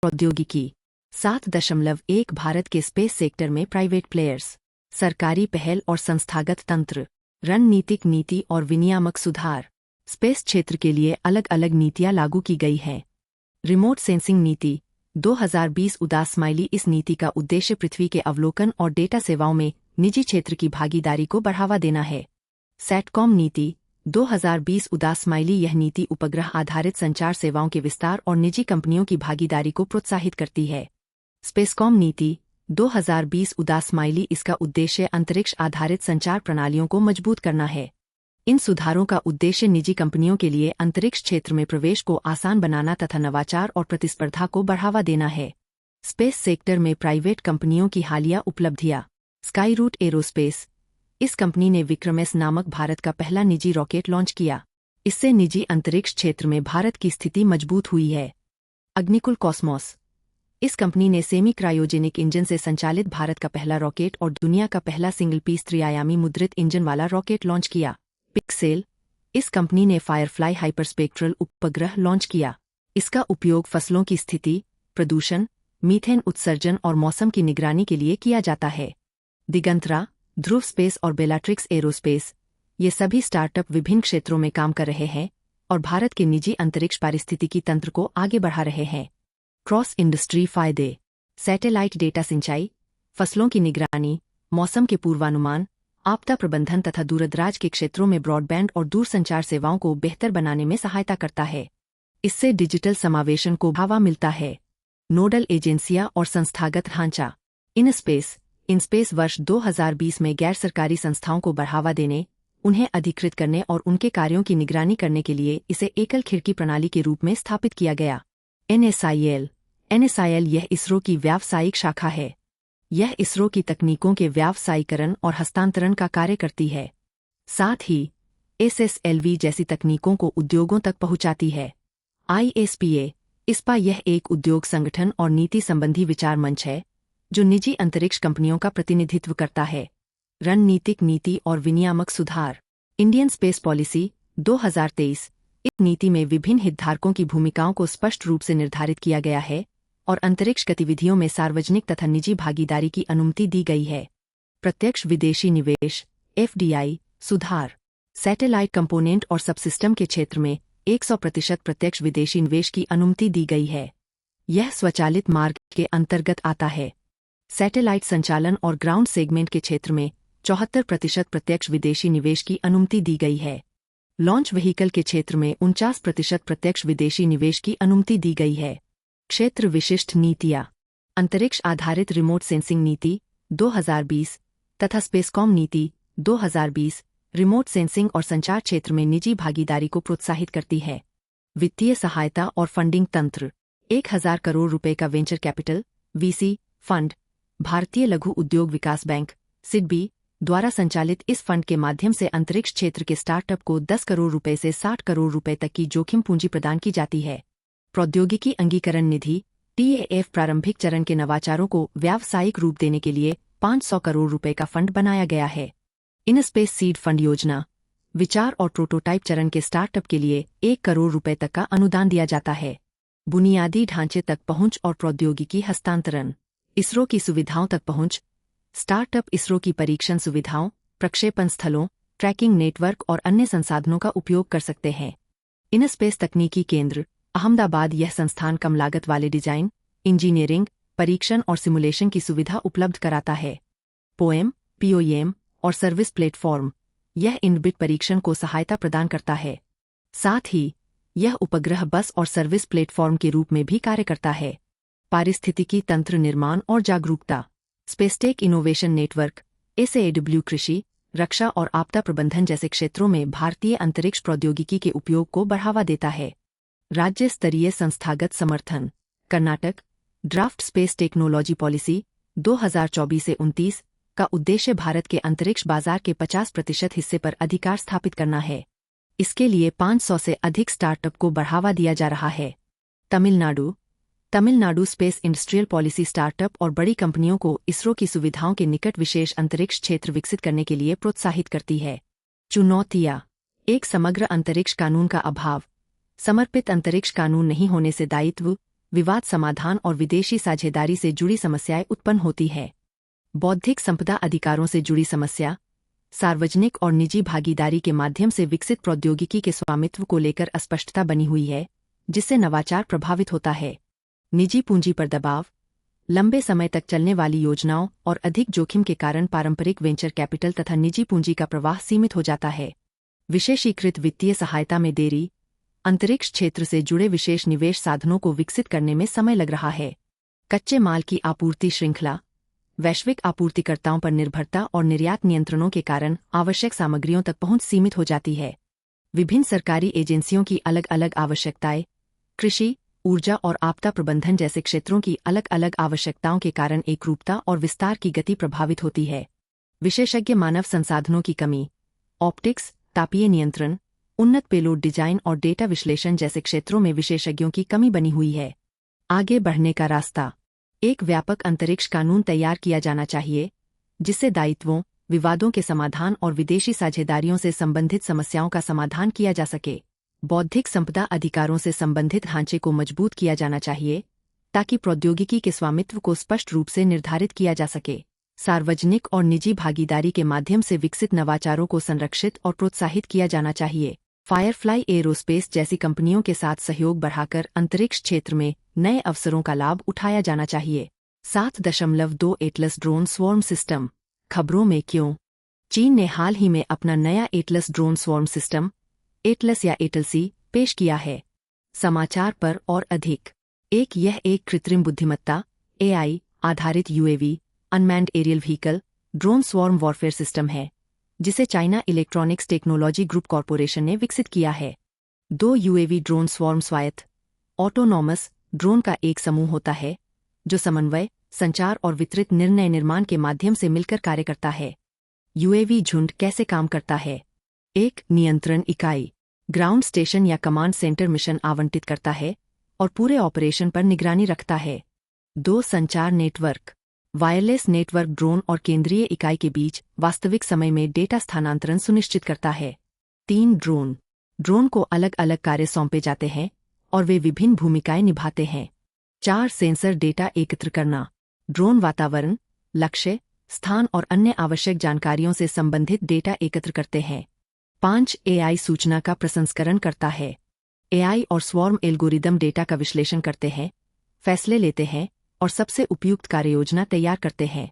प्रौद्योगिकी 7.1 भारत के space sector में प्राइवेट प्लेयर्स, सरकारी पहल और संस्थागत तंत्र, रणनीतिक नीति और विनियामक सुधार। स्पेस क्षेत्र के लिए अलग अलग नीतियां लागू की गई हैं। रिमोट सेंसिंग नीति 2020 उदास स्माइली। इस नीति का उद्देश्य पृथ्वी के अवलोकन और डेटा सेवाओं में निजी क्षेत्र की भागीदारी को बढ़ावा देना है। सैटकॉम नीति 2020 उदास स्माइली। यह नीति उपग्रह आधारित संचार सेवाओं के विस्तार और निजी कंपनियों की भागीदारी को प्रोत्साहित करती है। स्पेसकॉम नीति 2020 उदास स्माइली। इसका उद्देश्य अंतरिक्ष आधारित संचार प्रणालियों को मजबूत करना है। इन सुधारों का उद्देश्य निजी कंपनियों के लिए अंतरिक्ष क्षेत्र में प्रवेश को आसान बनाना तथा नवाचार और प्रतिस्पर्धा को बढ़ावा देना है। स्पेस सेक्टर में प्राइवेट कंपनियों की हालिया उपलब्धियां। Skyroot aerospace. इस कंपनी ने विक्रम-एस नामक भारत का पहला निजी रॉकेट लॉन्च किया। इससे निजी अंतरिक्ष क्षेत्र में भारत की स्थिति मजबूत हुई है। अग्निकुल कॉस्मोस। इस कंपनी ने सेमी क्रायोजेनिक इंजन से संचालित भारत का पहला रॉकेट और दुनिया का पहला सिंगल पीस त्रिआयामी मुद्रित इंजन वाला रॉकेट लॉन्च किया। पिक्सेल। इस कंपनी ने फायरफ्लाई हाइपरस्पेक्ट्रल उपग्रह लॉन्च किया। इसका उपयोग फसलों की स्थिति, प्रदूषण, मीथेन उत्सर्जन और मौसम की निगरानी के लिए किया जाता है। दिगंतरा, ध्रुव स्पेस और बेलाट्रिक्स एरोस्पेस। ये सभी स्टार्टअप विभिन्न क्षेत्रों में काम कर रहे हैं और भारत के निजी अंतरिक्ष पारिस्थितिकी तंत्र को आगे बढ़ा रहे हैं। क्रॉस इंडस्ट्री फायदे। सैटेलाइट डेटा सिंचाई, फसलों की निगरानी, मौसम के पूर्वानुमान, आपदा प्रबंधन तथा दूरदराज के क्षेत्रों में ब्रॉडबैंड और दूरसंचार सेवाओं को बेहतर बनाने में सहायता करता है। इससे डिजिटल समावेशन को बढ़ावा मिलता है। नोडल एजेंसियां और संस्थागत ढांचा। इनस्पेस वर्ष 2020 में गैर सरकारी संस्थाओं को बढ़ावा देने, उन्हें अधिकृत करने और उनके कार्यों की निगरानी करने के लिए इसे एकल खिड़की प्रणाली के रूप में स्थापित किया गया। NSIL यह इसरो की व्यावसायिक शाखा है। यह इसरो की तकनीकों के व्यावसायीकरण और हस्तांतरण का कार्य करती है। साथ ही SSLV जैसी तकनीकों को उद्योगों तक पहुंचाती है। ISPA यह एक उद्योग संगठन और नीति संबंधी विचार मंच है जो निजी अंतरिक्ष कंपनियों का प्रतिनिधित्व करता है। रणनीतिक नीति और विनियामक सुधार। Indian space policy 2023। इस नीति में विभिन्न हितधारकों की भूमिकाओं को स्पष्ट रूप से निर्धारित किया गया है और अंतरिक्ष गतिविधियों में सार्वजनिक तथा निजी भागीदारी की अनुमति दी गई है। प्रत्यक्ष विदेशी निवेश FDI सुधार। सैटेलाइट कंपोनेंट और सबसिस्टम के क्षेत्र में 100% प्रत्यक्ष विदेशी निवेश की अनुमति दी गई है। यह स्वचालित मार्ग के अंतर्गत आता है। सैटेलाइट संचालन और ग्राउंड सेगमेंट के क्षेत्र में 74% प्रत्यक्ष विदेशी निवेश की अनुमति दी गई है। लॉन्च व्हीकल के क्षेत्र में 49% प्रत्यक्ष विदेशी निवेश की अनुमति दी गई है। क्षेत्र विशिष्ट नीतियां। अंतरिक्ष आधारित रिमोट सेंसिंग नीति 2020 तथा स्पेसकॉम नीति 2020 रिमोट सेंसिंग और संचार क्षेत्र में निजी भागीदारी को प्रोत्साहित करती है। वित्तीय सहायता और फंडिंग तंत्र। 1000 करोड़ रुपए का वेंचर कैपिटल VC फंड भारतीय लघु उद्योग विकास बैंक SIDBI द्वारा संचालित इस फंड के माध्यम से अंतरिक्ष क्षेत्र के स्टार्टअप को 10 करोड़ रुपए से 60 करोड़ रुपए तक की जोखिम पूंजी प्रदान की जाती है। प्रौद्योगिकी अंगीकरण निधि TAF प्रारंभिक चरण के नवाचारों को व्यावसायिक रूप देने के लिए 500 करोड़ रुपए का फंड बनाया गया है। इनस्पेस सीड फंड योजना। विचार और प्रोटोटाइप चरण के स्टार्टअप के लिए 1 करोड़ रुपए तक का अनुदान दिया जाता है। बुनियादी ढांचे तक पहुंच और प्रौद्योगिकी हस्तांतरण। इसरो की सुविधाओं तक पहुंच। स्टार्टअप इसरो की परीक्षण सुविधाओं, प्रक्षेपण स्थलों, ट्रैकिंग नेटवर्क और अन्य संसाधनों का उपयोग कर सकते हैं। इनस्पेस तकनीकी केंद्र अहमदाबाद। यह संस्थान कम लागत वाले डिजाइन, इंजीनियरिंग, परीक्षण और सिमुलेशन की सुविधा उपलब्ध कराता है। POEM और सर्विस प्लेटफॉर्म। यह इनबिट परीक्षण को सहायता प्रदान करता है। साथ ही यह उपग्रह बस और सर्विस प्लेटफॉर्म के रूप में भी कार्य करता है। पारिस्थितिकी तंत्र निर्माण और जागरूकता। स्पेसटेक इनोवेशन नेटवर्क SAW कृषि, रक्षा और आपदा प्रबंधन जैसे क्षेत्रों में भारतीय अंतरिक्ष प्रौद्योगिकी के उपयोग को बढ़ावा देता है। राज्य स्तरीय संस्थागत समर्थन। Karnataka. Draft space technology policy 2024 से 29 का उद्देश्य भारत के अंतरिक्ष बाजार के 50% हिस्से पर अधिकार स्थापित करना है। इसके लिए 500 से अधिक स्टार्टअप को बढ़ावा दिया जा रहा है। Tamil Nadu space industrial policy startup और बड़ी कंपनियों को इसरो की सुविधाओं के निकट विशेष अंतरिक्ष क्षेत्र विकसित करने के लिए प्रोत्साहित करती है। चुनौतियां। एक समग्र अंतरिक्ष कानून का अभाव। समर्पित अंतरिक्ष कानून नहीं होने से दायित्व, विवाद समाधान और विदेशी साझेदारी से जुड़ी समस्याएं उत्पन्न होती है। बौद्धिक संपदा अधिकारों से जुड़ी समस्या। सार्वजनिक और निजी भागीदारी के माध्यम से विकसित प्रौद्योगिकी के स्वामित्व को लेकर अस्पष्टता बनी हुई है, जिससे नवाचार प्रभावित होता है। निजी पूंजी पर दबाव। लंबे समय तक चलने वाली योजनाओं और अधिक जोखिम के कारण पारंपरिक वेंचर कैपिटल तथा निजी पूंजी का प्रवाह सीमित हो जाता है। विशेषीकृत वित्तीय सहायता में देरी। अंतरिक्ष क्षेत्र से जुड़े विशेष निवेश साधनों को विकसित करने में समय लग रहा है। कच्चे माल की आपूर्ति श्रृंखला। वैश्विक आपूर्तिकर्ताओं पर निर्भरता और निर्यात नियंत्रणों के कारण आवश्यक सामग्रियों तक पहुंच सीमित हो जाती है। विभिन्न सरकारी एजेंसियों की अलग अलग आवश्यकताएं। कृषि, ऊर्जा और आपदा प्रबंधन जैसे क्षेत्रों की अलग अलग आवश्यकताओं के कारण एकरूपता और विस्तार की गति प्रभावित होती है। विशेषज्ञ मानव संसाधनों की कमी। ऑप्टिक्स, तापीय नियंत्रण, उन्नत पेलोड डिजाइन और डेटा विश्लेषण जैसे क्षेत्रों में विशेषज्ञों की कमी बनी हुई है। आगे बढ़ने का रास्ता। एक व्यापक अंतरिक्ष कानून तैयार किया जाना चाहिए, जिससे दायित्वों, विवादों के समाधान और विदेशी साझेदारियों से संबंधित समस्याओं का समाधान किया जा सके। बौद्धिक संपदा अधिकारों से संबंधित ढांचे को मजबूत किया जाना चाहिए, ताकि प्रौद्योगिकी के स्वामित्व को स्पष्ट रूप से निर्धारित किया जा सके। सार्वजनिक और निजी भागीदारी के माध्यम से विकसित नवाचारों को संरक्षित और प्रोत्साहित किया जाना चाहिए। फायरफ्लाई एरोस्पेस जैसी कंपनियों के साथ सहयोग बढ़ाकर अंतरिक्ष क्षेत्र में नए अवसरों का लाभ उठाया जाना चाहिए। 7.2 एटलस ड्रोन स्वॉर्म सिस्टम। खबरों में क्यों? चीन ने हाल ही में अपना नया Atlas drone swarm system, Atlas या एटलसी, पेश किया है। समाचार पर और अधिक। यह एक कृत्रिम बुद्धिमत्ता (AI) आधारित UAV, unmanned aerial vehicle, drone swarm warfare system है, जिसे China electronics technology group corporation ने विकसित किया है। 2 यूएवी ड्रोन स्वॉर्म स्वायत्त, ऑटोनॉमस ड्रोन का एक समूह होता है, जो समन्वय, संचार और वितरित निर्णय निर्माण के माध्यम से मिलकर कार्य करता है। यूएवी झुंड कैसे काम करता है? एक नियंत्रण इकाई, ग्राउंड स्टेशन या कमांड सेंटर मिशन आवंटित करता है और पूरे ऑपरेशन पर निगरानी रखता है। 2 संचार नेटवर्क, वायरलेस नेटवर्क ड्रोन और केंद्रीय इकाई के बीच वास्तविक समय में डेटा स्थानांतरण सुनिश्चित करता है। 3 ड्रोन को अलग अलग कार्य सौंपे जाते हैं और वे विभिन्न भूमिकाएं निभाते हैं। 4 सेंसर डेटा एकत्र करना, ड्रोन वातावरण, लक्ष्य, स्थान और अन्य आवश्यक जानकारियों से संबंधित डेटा एकत्र करते हैं। 5 AI सूचना का प्रसंस्करण करता है। AI और स्वॉर्म एल्गोरिदम डेटा का विश्लेषण करते हैं, फैसले लेते हैं और सबसे उपयुक्त कार्ययोजना तैयार करते हैं।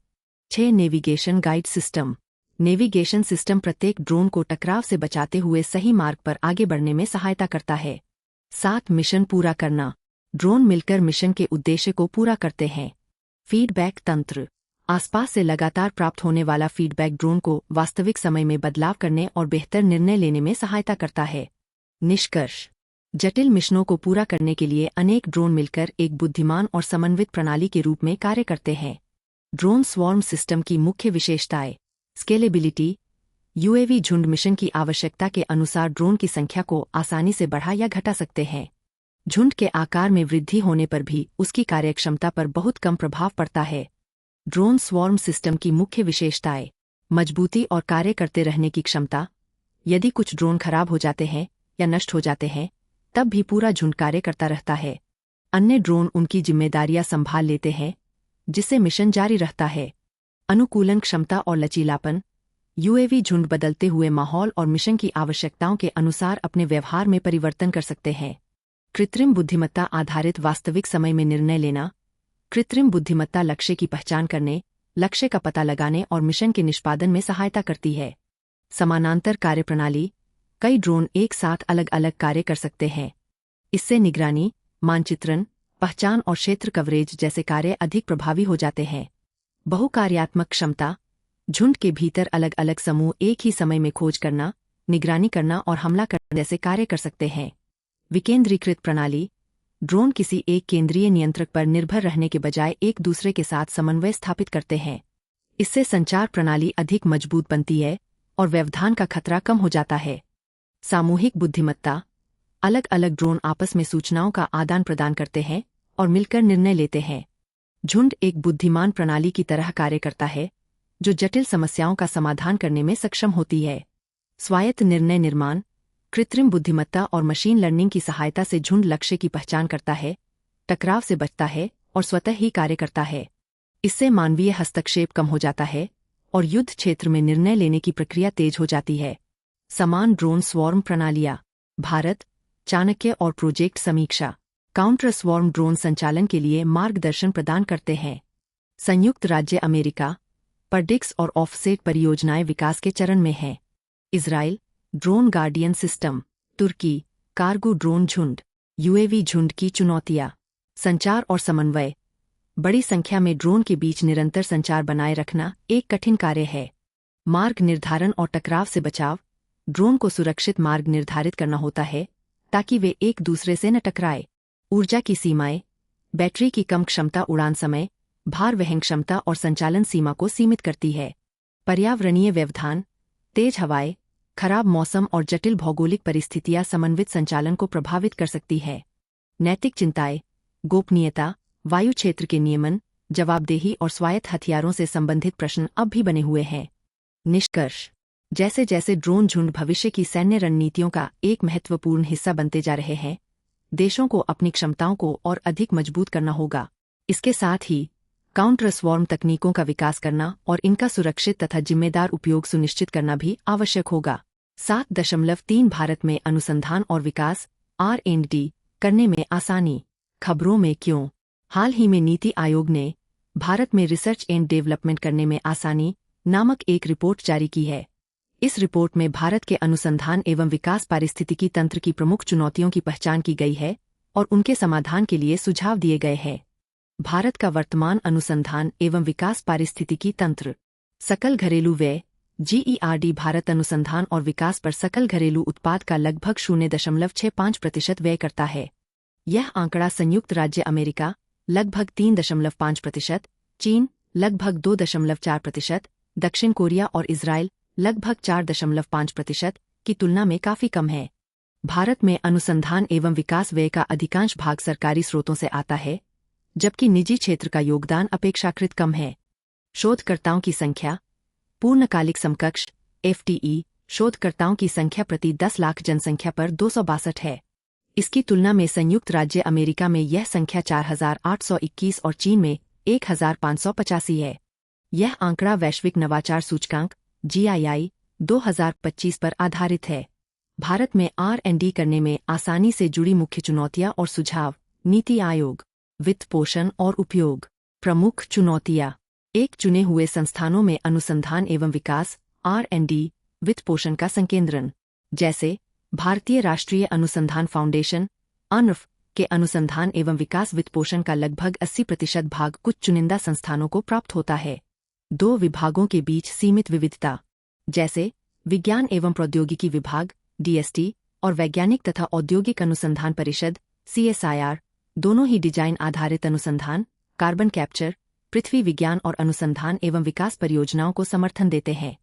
6 navigation guide system. Navigation system प्रत्येक ड्रोन को टकराव से बचाते हुए सही मार्ग पर आगे बढ़ने में सहायता करता है। 7 मिशन पूरा करना, ड्रोन मिलकर मिशन के उद्देश्य को पूरा करते हैं। फीडबैक तंत्र, आसपास से लगातार प्राप्त होने वाला फीडबैक ड्रोन को वास्तविक समय में बदलाव करने और बेहतर निर्णय लेने में सहायता करता है। निष्कर्ष, जटिल मिशनों को पूरा करने के लिए अनेक ड्रोन मिलकर एक बुद्धिमान और समन्वित प्रणाली के रूप में कार्य करते हैं। ड्रोन स्वॉर्म सिस्टम की मुख्य विशेषताएं। स्केलेबिलिटी, यूएवी झुंड मिशन की आवश्यकता के अनुसार ड्रोन की संख्या को आसानी से बढ़ा या घटा सकते हैं। झुंड के आकार में वृद्धि होने पर भी उसकी कार्यक्षमता पर बहुत कम प्रभाव पड़ता है। ड्रोन स्वॉर्म सिस्टम की मुख्य विशेषताएं। मजबूती और कार्य करते रहने की क्षमता, यदि कुछ ड्रोन खराब हो जाते हैं या नष्ट हो जाते हैं, तब भी पूरा झुंड कार्य करता रहता है। अन्य ड्रोन उनकी जिम्मेदारियां संभाल लेते हैं, जिससे मिशन जारी रहता है। अनुकूलन क्षमता और लचीलापन, यूएवी झुंड बदलते हुए माहौल और मिशन की आवश्यकताओं के अनुसार अपने व्यवहार में परिवर्तन कर सकते हैं। कृत्रिम बुद्धिमत्ता आधारित वास्तविक समय में निर्णय लेना। कृत्रिम बुद्धिमत्ता लक्ष्य की पहचान करने, लक्ष्य का पता लगाने और मिशन के निष्पादन में सहायता करती है। समानांतर कार्यप्रणाली, कई ड्रोन एक साथ अलग अलग कार्य कर सकते हैं। इससे निगरानी, मानचित्रण, पहचान और क्षेत्र कवरेज जैसे कार्य अधिक प्रभावी हो जाते हैं। बहुकार्यात्मक क्षमता, झुंड के भीतर अलग अलग समूह एक ही समय में खोज करना, निगरानी करना और हमला करने जैसे कार्य कर सकते हैं। विकेंद्रीकृत प्रणाली, ड्रोन किसी एक केंद्रीय नियंत्रक पर निर्भर रहने के बजाय एक दूसरे के साथ समन्वय स्थापित करते हैं। इससे संचार प्रणाली अधिक मजबूत बनती है और व्यवधान का खतरा कम हो जाता है। सामूहिक बुद्धिमत्ता, अलग अलग ड्रोन आपस में सूचनाओं का आदान प्रदान करते हैं और मिलकर निर्णय लेते हैं। झुंड एक बुद्धिमान प्रणाली की तरह कार्य करता है, जो जटिल समस्याओं का समाधान करने में सक्षम होती है। स्वायत्त निर्णय निर्माण, कृत्रिम बुद्धिमत्ता और मशीन लर्निंग की सहायता से झुंड लक्ष्य की पहचान करता है, टकराव से बचता है और स्वतः ही कार्य करता है। इससे मानवीय हस्तक्षेप कम हो जाता है और युद्ध क्षेत्र में निर्णय लेने की प्रक्रिया तेज हो जाती है। समान ड्रोन स्वॉर्म प्रणालियां। भारत, चाणक्य और प्रोजेक्ट समीक्षा काउंटर स्वॉर्म ड्रोन संचालन के लिए मार्गदर्शन प्रदान करते हैं। संयुक्त राज्य अमेरिका, पर्डिक्स और ऑफसेट परियोजनाएं विकास के चरण में हैं। Israel, drone guardian system. तुर्की, कार्गो ड्रोन झुंड। यूएवी झुंड की चुनौतियां। संचार और समन्वय। बड़ी संख्या में ड्रोन के बीच निरंतर संचार बनाए रखना एक कठिन कार्य है। मार्ग निर्धारण और टकराव से बचाव। ड्रोन को सुरक्षित मार्ग निर्धारित करना होता है ताकि वे एक दूसरे से न टकराए। ऊर्जा की सीमाएं। बैटरी की कम क्षमता उड़ान समय, भार वहन क्षमता और संचालन सीमा को सीमित करती है। पर्यावरणीय व्यवधान। तेज हवाएं, खराब मौसम और जटिल भौगोलिक परिस्थितियां समन्वित संचालन को प्रभावित कर सकती है। नैतिक चिंताएं। गोपनीयता, वायु क्षेत्र के नियमन, जवाबदेही और स्वायत्त हथियारों से संबंधित प्रश्न अब भी बने हुए हैं। निष्कर्ष। जैसे जैसे ड्रोन झुंड भविष्य की सैन्य रणनीतियों का एक महत्वपूर्ण हिस्सा बनते जा रहे हैं, देशों को अपनी क्षमताओं को और अधिक मजबूत करना होगा। इसके साथ ही काउंटर स्वॉर्म तकनीकों का विकास करना और इनका सुरक्षित तथा जिम्मेदार उपयोग सुनिश्चित करना भी आवश्यक होगा। 7.3 भारत में अनुसंधान और विकास R&D करने में आसानी। खबरों में क्यों। हाल ही में नीति आयोग ने भारत में रिसर्च एंड डेवलपमेंट करने में आसानी नामक एक रिपोर्ट जारी की है। इस रिपोर्ट में भारत के अनुसंधान एवं विकास पारिस्थितिकी तंत्र की प्रमुख चुनौतियों की पहचान की गई है और उनके समाधान के लिए सुझाव दिए गए हैं। भारत का वर्तमान अनुसंधान एवं विकास पारिस्थितिकी तंत्र। सकल घरेलू व्यय GERD भारत अनुसंधान और विकास पर सकल घरेलू उत्पाद का लगभग 0.65% व्यय करता है। यह आंकड़ा संयुक्त राज्य अमेरिका लगभग 3.5%, चीन लगभग 2.4%, दक्षिण कोरिया और इजराइल लगभग 4.5% की तुलना में काफी कम है। भारत में अनुसंधान एवं विकास व्यय का अधिकांश भाग सरकारी स्रोतों से आता है, जबकि निजी क्षेत्र का योगदान अपेक्षाकृत कम है। शोधकर्ताओं की संख्या। पूर्णकालिक समकक्ष FTE शोधकर्ताओं की संख्या प्रति 10 लाख जनसंख्या पर 262 है। इसकी तुलना में संयुक्त राज्य अमेरिका में यह संख्या 4,821 और चीन में 1,585 है। यह आंकड़ा वैश्विक नवाचार सूचकांक GII 2025 पर आधारित है। भारत में R&D करने में आसानी से जुड़ी मुख्य चुनौतियां और सुझाव। नीति आयोग। वित्त पोषण और उपयोग। प्रमुख चुनौतियां। एक चुने हुए संस्थानों में अनुसंधान एवं विकास R&D वित्त पोषण का संकेंद्रण, जैसे भारतीय राष्ट्रीय अनुसंधान फाउंडेशन ANRF के अनुसंधान एवं विकास वित्त पोषण का लगभग 80% भाग कुछ चुनिंदा संस्थानों को प्राप्त होता है। दो विभागों के बीच सीमित विविधता, जैसे विज्ञान एवं प्रौद्योगिकी विभाग DST और वैज्ञानिक तथा औद्योगिक अनुसंधान परिषद CSIR, दोनों ही डिजाइन आधारित अनुसंधान, कार्बन कैप्चर, पृथ्वी विज्ञान और अनुसंधान एवं विकास परियोजनाओं को समर्थन देते हैं।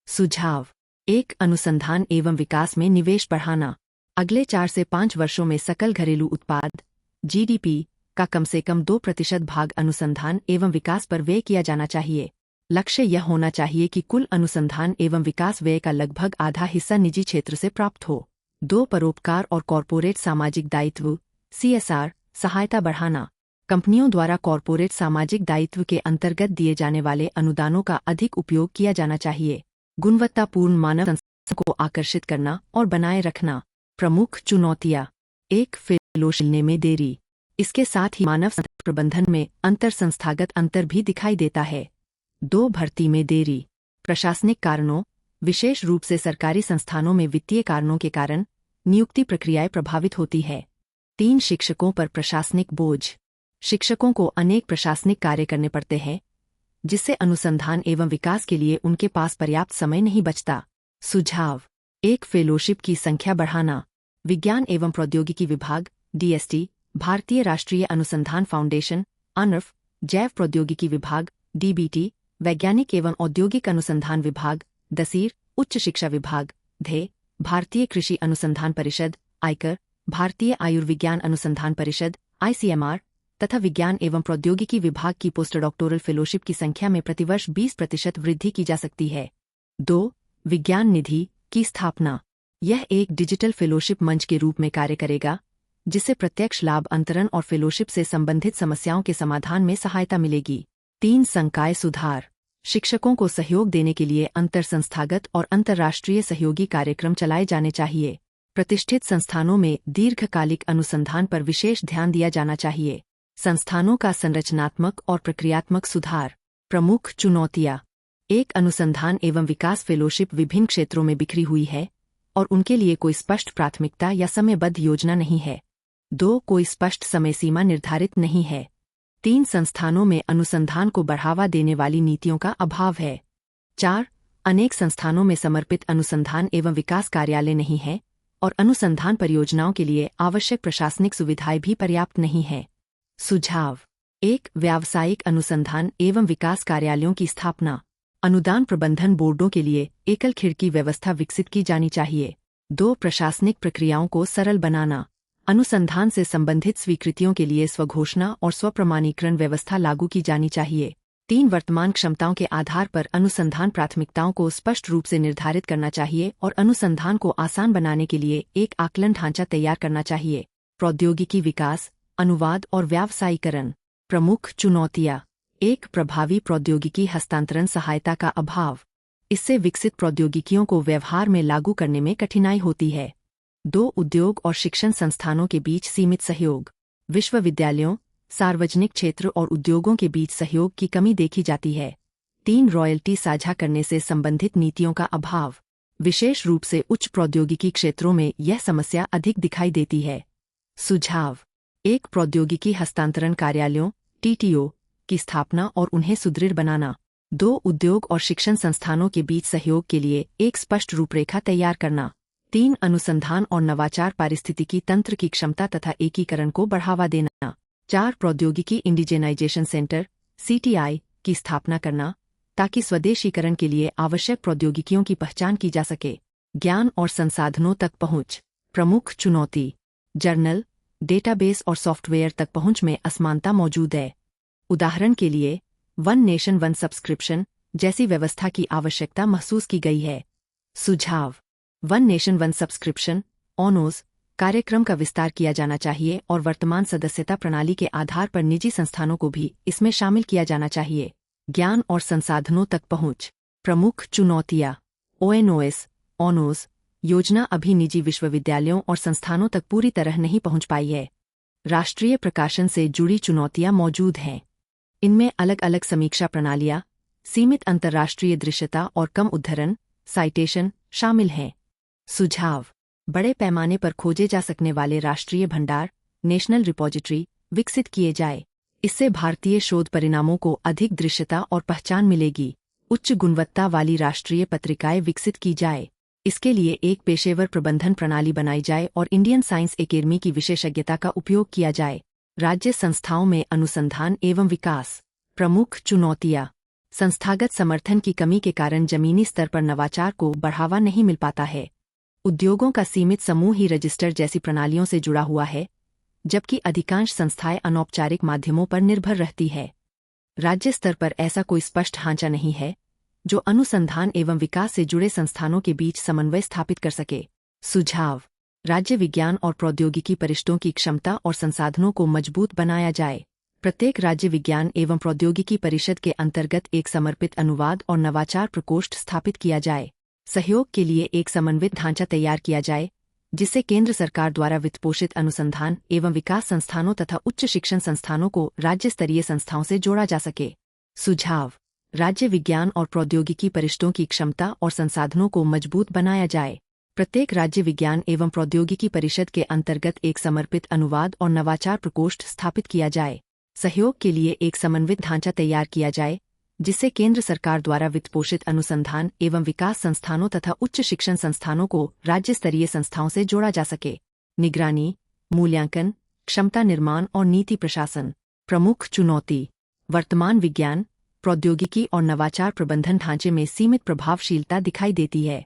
सुझाव। 1. अनुसंधान एवं विकास में निवेश बढ़ाना। अगले 4 से 5 वर्षों में सकल घरेलू उत्पाद GDP का कम से कम 2% भाग अनुसंधान एवं विकास पर व्यय किया जाना चाहिए। लक्ष्य यह होना चाहिए कि कुल अनुसंधान एवं विकास व्यय का लगभग आधा हिस्सा निजी क्षेत्र से प्राप्त हो। 2. परोपकार और कॉरपोरेट सामाजिक दायित्व CSR सहायता बढ़ाना। कंपनियों द्वारा कॉरपोरेट सामाजिक दायित्व के अंतर्गत दिए जाने वाले अनुदानों का अधिक उपयोग किया जाना चाहिए। गुणवत्तापूर्ण मानव संसाधन को आकर्षित करना और बनाए रखना। प्रमुख चुनौतियां। 1. फेलोशिप मिलने में देरी। इसके साथ ही मानव संसाधन प्रबंधन में अंतर संस्थागत अंतर भी दिखाई देता है। 2. भर्ती में देरी। प्रशासनिक कारणों, विशेष रूप से सरकारी संस्थानों में वित्तीय कारणों के कारण नियुक्ति प्रक्रियाएं प्रभावित होती है। 3. शिक्षकों पर प्रशासनिक बोझ। शिक्षकों को अनेक प्रशासनिक कार्य करने पड़ते हैं, जिससे अनुसंधान एवं विकास के लिए उनके पास पर्याप्त समय नहीं बचता। सुझाव। 1. फेलोशिप की संख्या बढ़ाना। विज्ञान एवं प्रौद्योगिकी विभाग DST, भारतीय राष्ट्रीय अनुसंधान फाउंडेशन ANRF, जैव प्रौद्योगिकी विभाग DBT, वैज्ञानिक एवं औद्योगिक अनुसंधान विभाग दसीर, उच्च शिक्षा विभाग धे, भारतीय कृषि अनुसंधान परिषद आयकर, भारतीय आयुर्विज्ञान अनुसंधान परिषद ICMR तथा विज्ञान एवं प्रौद्योगिकी विभाग की पोस्ट डॉक्टोरल फेलोशिप की संख्या में प्रतिवर्ष 20% वृद्धि की जा सकती है। 2. विज्ञान निधि की स्थापना। यह एक डिजिटल फेलोशिप मंच के रूप में कार्य करेगा, जिससे प्रत्यक्ष लाभ अंतरण और फेलोशिप से संबंधित समस्याओं के समाधान में सहायता मिलेगी। 3 संकाय सुधार। शिक्षकों को सहयोग देने के लिए अंतर संस्थागत और अंतर्राष्ट्रीय सहयोगी कार्यक्रम चलाए जाने चाहिए। प्रतिष्ठित संस्थानों में दीर्घकालिक अनुसंधान पर विशेष ध्यान दिया जाना चाहिए। संस्थानों का संरचनात्मक और प्रक्रियात्मक सुधार। प्रमुख चुनौतियां। 1 अनुसंधान एवं विकास फेलोशिप विभिन्न क्षेत्रों में बिखरी हुई है और उनके लिए कोई स्पष्ट प्राथमिकता या समयबद्ध योजना नहीं है। 2 कोई स्पष्ट समय सीमा निर्धारित नहीं है। 3 संस्थानों में अनुसंधान को बढ़ावा देने वाली नीतियों का अभाव है। 4 अनेक संस्थानों में समर्पित अनुसंधान एवं विकास कार्यालय नहीं है और अनुसंधान परियोजनाओं के लिए आवश्यक प्रशासनिक सुविधाएं भी पर्याप्त नहीं है। सुझाव। 1 व्यावसायिक अनुसंधान एवं विकास कार्यालयों की स्थापना। अनुदान प्रबंधन बोर्डों के लिए एकल खिड़की व्यवस्था विकसित की जानी चाहिए। 2 प्रशासनिक प्रक्रियाओं को सरल बनाना। अनुसंधान से संबंधित स्वीकृतियों के लिए स्वघोषणा और स्वप्रमाणीकरण व्यवस्था लागू की जानी चाहिए। 3 वर्तमान क्षमताओं के आधार पर अनुसंधान प्राथमिकताओं को स्पष्ट रूप से निर्धारित करना चाहिए और अनुसंधान को आसान बनाने के लिए एक आकलन ढांचा तैयार करना चाहिए। प्रौद्योगिकी विकास, अनुवाद और व्यावसायीकरण। प्रमुख चुनौतियां। 1 प्रभावी प्रौद्योगिकी हस्तांतरण सहायता का अभाव। इससे विकसित प्रौद्योगिकियों को व्यवहार में लागू करने में कठिनाई होती है। 2 उद्योग और शिक्षण संस्थानों के बीच सीमित सहयोग। विश्वविद्यालयों, सार्वजनिक क्षेत्र और उद्योगों के बीच सहयोग की कमी देखी जाती है। 3 रॉयल्टी साझा करने से संबंधित नीतियों का अभाव। विशेष रूप से उच्च प्रौद्योगिकी क्षेत्रों में यह समस्या अधिक दिखाई देती है। सुझाव। 1 प्रौद्योगिकी हस्तांतरण कार्यालयों (TTO) की स्थापना और उन्हें सुदृढ़ बनाना। 2 उद्योग और शिक्षण संस्थानों के बीच सहयोग के लिए एक स्पष्ट रूपरेखा तैयार करना। 3 अनुसंधान और नवाचार पारिस्थितिकी तंत्र की क्षमता तथा एकीकरण को बढ़ावा देना। 4 प्रौद्योगिकी इंडिजेनाइजेशन सेंटर (CTI) की स्थापना करना ताकि स्वदेशीकरण के लिए आवश्यक प्रौद्योगिकियों की पहचान की जा सके। ज्ञान और संसाधनों तक पहुंच। प्रमुख चुनौती। जर्नल, डेटाबेस और सॉफ्टवेयर तक पहुंच में असमानता मौजूद है। उदाहरण के लिए 1 नेशन 1 सब्सक्रिप्शन जैसी व्यवस्था की आवश्यकता महसूस की गई है। सुझाव। 1 नेशन 1 सब्सक्रिप्शन (ONOS) कार्यक्रम का विस्तार किया जाना चाहिए और वर्तमान सदस्यता प्रणाली के आधार पर निजी संस्थानों को भी इसमें शामिल किया जाना चाहिए। ज्ञान और संसाधनों तक पहुंच। प्रमुख चुनौतियां। ONOS योजना अभी निजी विश्वविद्यालयों और संस्थानों तक पूरी तरह नहीं पहुंच पाई है। राष्ट्रीय प्रकाशन से जुड़ी चुनौतियां मौजूद हैं। इनमें अलग अलग समीक्षा प्रणालियां, सीमित अंतर्राष्ट्रीय दृश्यता और कम उद्धरण साइटेशन शामिल हैं। सुझाव। बड़े पैमाने पर खोजे जा सकने वाले राष्ट्रीय भंडार नेशनल रिपॉजिटरी विकसित किए जाए। इससे भारतीय शोध परिणामों को अधिक दृश्यता और पहचान मिलेगी। उच्च गुणवत्ता वाली राष्ट्रीय पत्रिकाएं विकसित की जाए। इसके लिए एक पेशेवर प्रबंधन प्रणाली बनाई जाए और इंडियन साइंस एकेडमी की विशेषज्ञता का उपयोग किया जाए। राज्य संस्थाओं में अनुसंधान एवं विकास। प्रमुख चुनौतियां। संस्थागत समर्थन की कमी के कारण जमीनी स्तर पर नवाचार को बढ़ावा नहीं मिल पाता है। उद्योगों का सीमित समूह ही रजिस्टर जैसी प्रणालियों से जुड़ा हुआ है, जबकि अधिकांश संस्थाएं अनौपचारिक माध्यमों पर निर्भर रहती है। राज्य स्तर पर ऐसा कोई स्पष्ट ढांचा नहीं है जो अनुसंधान एवं विकास से जुड़े संस्थानों के बीच समन्वय स्थापित कर सके। सुझाव। राज्य विज्ञान और प्रौद्योगिकी परिषदों की क्षमता और संसाधनों को मजबूत बनाया जाए। प्रत्येक राज्य विज्ञान एवं प्रौद्योगिकी परिषद के अंतर्गत एक समर्पित अनुवाद और नवाचार प्रकोष्ठ स्थापित किया जाए। सहयोग के लिए एक समन्वित ढांचा तैयार किया जाए, जिससे केंद्र सरकार द्वारा वित्तपोषित अनुसंधान एवं विकास संस्थानों तथा उच्च शिक्षण संस्थानों को राज्य स्तरीय संस्थाओं से जोड़ा जा सके। सुझाव। राज्य विज्ञान और प्रौद्योगिकी परिषदों की क्षमता और संसाधनों को मजबूत बनाया जाए। प्रत्येक राज्य विज्ञान एवं प्रौद्योगिकी परिषद के अंतर्गत एक समर्पित अनुवाद और नवाचार प्रकोष्ठ स्थापित किया जाए। सहयोग के लिए एक समन्वित ढांचा तैयार किया जाए, जिससे केंद्र सरकार द्वारा वित्तपोषित अनुसंधान एवं विकास संस्थानों तथा उच्च शिक्षण संस्थानों को राज्य स्तरीय संस्थाओं से जोड़ा जा सके। निगरानी, मूल्यांकन, क्षमता निर्माण और नीति प्रशासन। प्रमुख चुनौती। वर्तमान विज्ञान, प्रौद्योगिकी और नवाचार प्रबंधन ढांचे में सीमित प्रभावशीलता दिखाई देती है।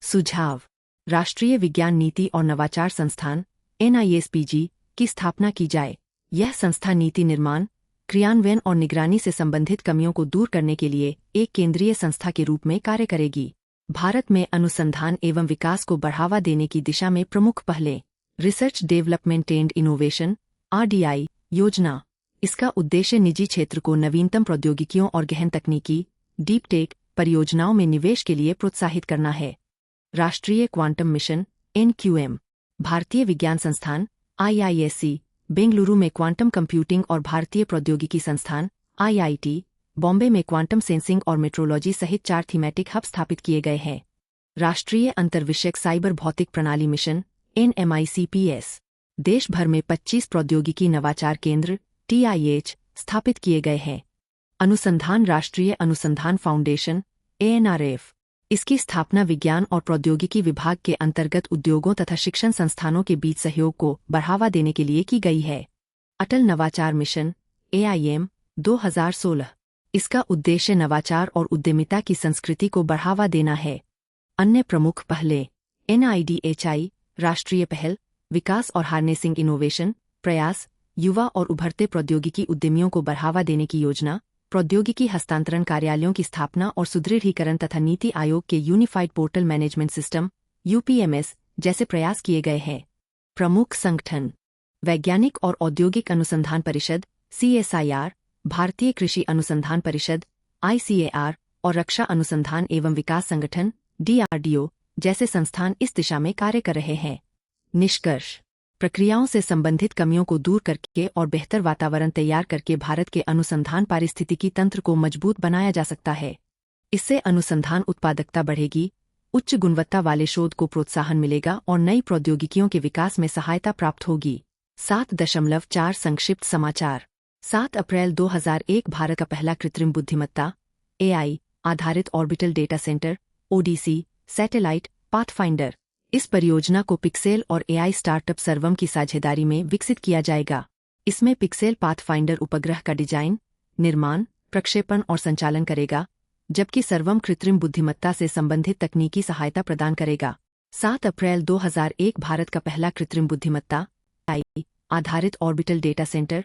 सुझाव। राष्ट्रीय विज्ञान नीति और नवाचार संस्थान (NISPG) की स्थापना की जाए। यह संस्था नीति निर्माण, क्रियान्वयन और निगरानी से संबंधित कमियों को दूर करने के लिए एक केंद्रीय संस्था के रूप में कार्य करेगी। भारत में अनुसंधान एवं विकास को बढ़ावा देने की दिशा में प्रमुख पहलें। Research development and innovation (RDI) योजना। इसका उद्देश्य निजी क्षेत्र को नवीनतम प्रौद्योगिकियों और गहन तकनीकी डीप टेक परियोजनाओं में निवेश के लिए प्रोत्साहित करना है। राष्ट्रीय क्वांटम मिशन (NQM), भारतीय विज्ञान संस्थान IISc, बेंगलुरु में क्वांटम कंप्यूटिंग और भारतीय प्रौद्योगिकी संस्थान IIT, बॉम्बे में क्वांटम सेंसिंग और मेट्रोलॉजी सहित 4 थीमेटिक हब स्थापित किए गए हैं। राष्ट्रीय अंतर्विषयक साइबर भौतिक प्रणाली मिशन NMICPS, देश भर में 25 प्रौद्योगिकी नवाचार केंद्र TIH स्थापित किए गए हैं। अनुसंधान राष्ट्रीय अनुसंधान फाउंडेशन ANRF, इसकी स्थापना विज्ञान और प्रौद्योगिकी विभाग के अंतर्गत उद्योगों तथा शिक्षण संस्थानों के बीच सहयोग को बढ़ावा देने के लिए की गई है। अटल नवाचार मिशन AIM 2016, इसका उद्देश्य नवाचार और उद्यमिता की संस्कृति को बढ़ावा देना है। अन्य प्रमुख पहले NIDHI, राष्ट्रीय पहल विकास और हार्नेसिंग इनोवेशन प्रयास, युवा और उभरते प्रौद्योगिकी उद्यमियों को बढ़ावा देने की योजना, प्रौद्योगिकी हस्तांतरण कार्यालयों की स्थापना और सुदृढ़ीकरण तथा नीति आयोग के unified portal management system UPMS जैसे प्रयास किए गए हैं। प्रमुख संगठन वैज्ञानिक और औद्योगिक अनुसंधान परिषद CSIR, भारतीय कृषि अनुसंधान परिषद ICAR और रक्षा अनुसंधान एवं विकास संगठन DRDO जैसे संस्थान इस दिशा में कार्य कर रहे हैं। निष्कर्ष, प्रक्रियाओं से संबंधित कमियों को दूर करके और बेहतर वातावरण तैयार करके भारत के अनुसंधान पारिस्थितिकी तंत्र को मजबूत बनाया जा सकता है। इससे अनुसंधान उत्पादकता बढ़ेगी, उच्च गुणवत्ता वाले शोध को प्रोत्साहन मिलेगा और नई प्रौद्योगिकियों के विकास में सहायता प्राप्त होगी। 7.4 संक्षिप्त समाचार। 7 अप्रैल 2001 भारत का पहला कृत्रिम बुद्धिमत्ता AI आधारित orbital data centre ODC satellite pathfinder. इस परियोजना को पिक्सेल और AI स्टार्टअप सर्वम की साझेदारी में विकसित किया जाएगा। इसमें पिक्सेल पाथफाइंडर उपग्रह का डिजाइन, निर्माण, प्रक्षेपण और संचालन करेगा, जबकि सर्वम कृत्रिम बुद्धिमत्ता से संबंधित तकनीकी सहायता प्रदान करेगा। 7 अप्रैल 2001 भारत का पहला कृत्रिम बुद्धिमत्ता AI आधारित orbital data centre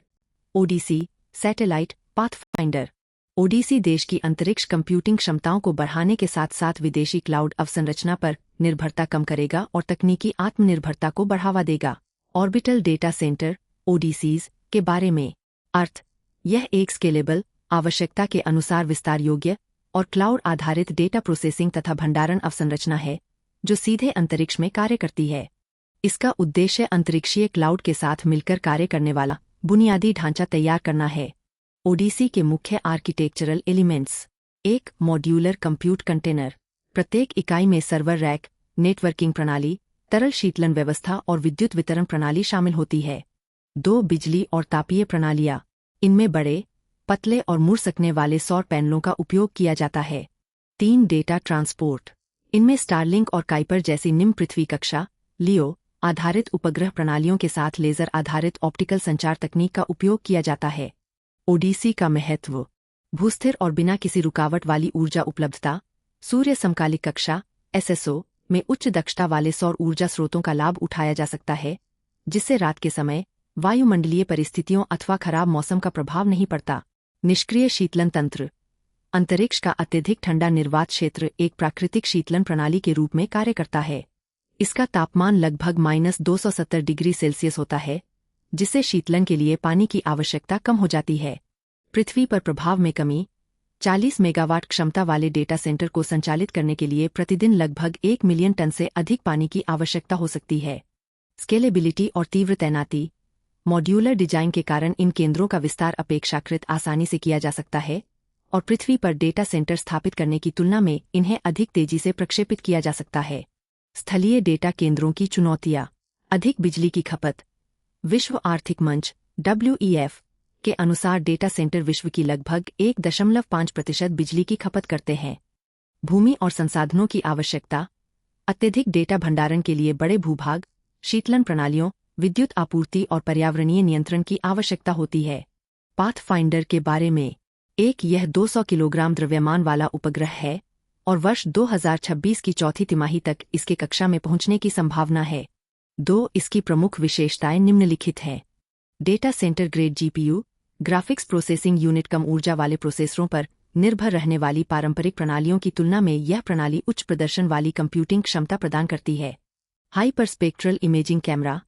ODC satellite pathfinder. ODC देश की अंतरिक्ष कंप्यूटिंग क्षमताओं को बढ़ाने के साथ साथ विदेशी क्लाउड अवसंरचना पर निर्भरता कम करेगा और तकनीकी आत्मनिर्भरता को बढ़ावा देगा। ऑर्बिटल डेटा सेंटर ODCs के बारे में अर्थ, यह एक स्केलेबल, आवश्यकता के अनुसार विस्तार योग्य और क्लाउड आधारित डेटा प्रोसेसिंग तथा भंडारण अवसंरचना है जो सीधे अंतरिक्ष में कार्य करती है। इसका उद्देश्य अंतरिक्षीय क्लाउड के साथ मिलकर कार्य करने वाला बुनियादी ढांचा तैयार करना है। ODC के मुख्य architectural elements: 1. Modular compute container, प्रत्येक इकाई में सर्वर रैक, नेटवर्किंग प्रणाली, तरल शीतलन व्यवस्था और विद्युत वितरण प्रणाली शामिल होती है। 2. बिजली और तापीय प्रणालियाँ, इनमें बड़े, पतले और मुड़ सकने वाले सौर पैनलों का उपयोग किया जाता है। 3. डेटा ट्रांसपोर्ट, इनमें स्टारलिंक और काइपर जैसी निम्न पृथ्वी कक्षा LEO आधारित उपग्रह प्रणालियों के साथ लेजर आधारित ऑप्टिकल संचार तकनीक का उपयोग किया जाता है। ODC का महत्व: भूस्थिर और बिना किसी रुकावट वाली ऊर्जा उपलब्धता, सूर्य समकालिक कक्षा SSO में उच्च दक्षता वाले सौर ऊर्जा स्रोतों का लाभ उठाया जा सकता है, जिससे रात के समय वायुमंडलीय परिस्थितियों अथवा खराब मौसम का प्रभाव नहीं पड़ता। निष्क्रिय शीतलन तंत्र, अंतरिक्ष का अत्यधिक ठंडा निर्वात क्षेत्र एक प्राकृतिक शीतलन प्रणाली के रूप में कार्य करता है। इसका तापमान लगभग -270 डिग्री सेल्सियस होता है, जिससे शीतलन के लिए पानी की आवश्यकता कम हो जाती है। पृथ्वी पर प्रभाव में कमी: 40 मेगावाट क्षमता वाले डेटा सेंटर को संचालित करने के लिए प्रतिदिन लगभग 1 मिलियन टन से अधिक पानी की आवश्यकता हो सकती है। स्केलेबिलिटी और तीव्र तैनाती: मॉड्यूलर डिजाइन के कारण इन केंद्रों का विस्तार अपेक्षाकृत आसानी से किया जा सकता है और पृथ्वी पर डेटा सेंटर स्थापित करने की तुलना में इन्हें अधिक तेजी से प्रक्षेपित किया जा सकता है। स्थलीय डेटा केंद्रों की चुनौतियाँ: अधिक बिजली की खपत। विश्व आर्थिक मंच WEF के अनुसार डेटा सेंटर विश्व की लगभग 1.5% बिजली की खपत करते हैं। भूमि और संसाधनों की आवश्यकता: अत्यधिक डेटा भंडारण के लिए बड़े भूभाग, शीतलन प्रणालियों, विद्युत आपूर्ति और पर्यावरणीय नियंत्रण की आवश्यकता होती है। पाथफाइंडर के बारे में: यह 200 किलोग्राम द्रव्यमान वाला उपग्रह है और वर्ष 2026 की चौथी तिमाही तक इसके कक्षा में पहुंचने की संभावना है। 2. इसकी प्रमुख विशेषताएं निम्नलिखित हैं। Data centre grade GPU, graphics processing unit कम ऊर्जा वाले प्रोसेसरों पर निर्भर रहने वाली पारंपरिक प्रणालियों की तुलना में यह प्रणाली उच्च प्रदर्शन वाली कंप्यूटिंग क्षमता प्रदान करती है। हाइपरस्पेक्ट्रल इमेजिंग कैमरा,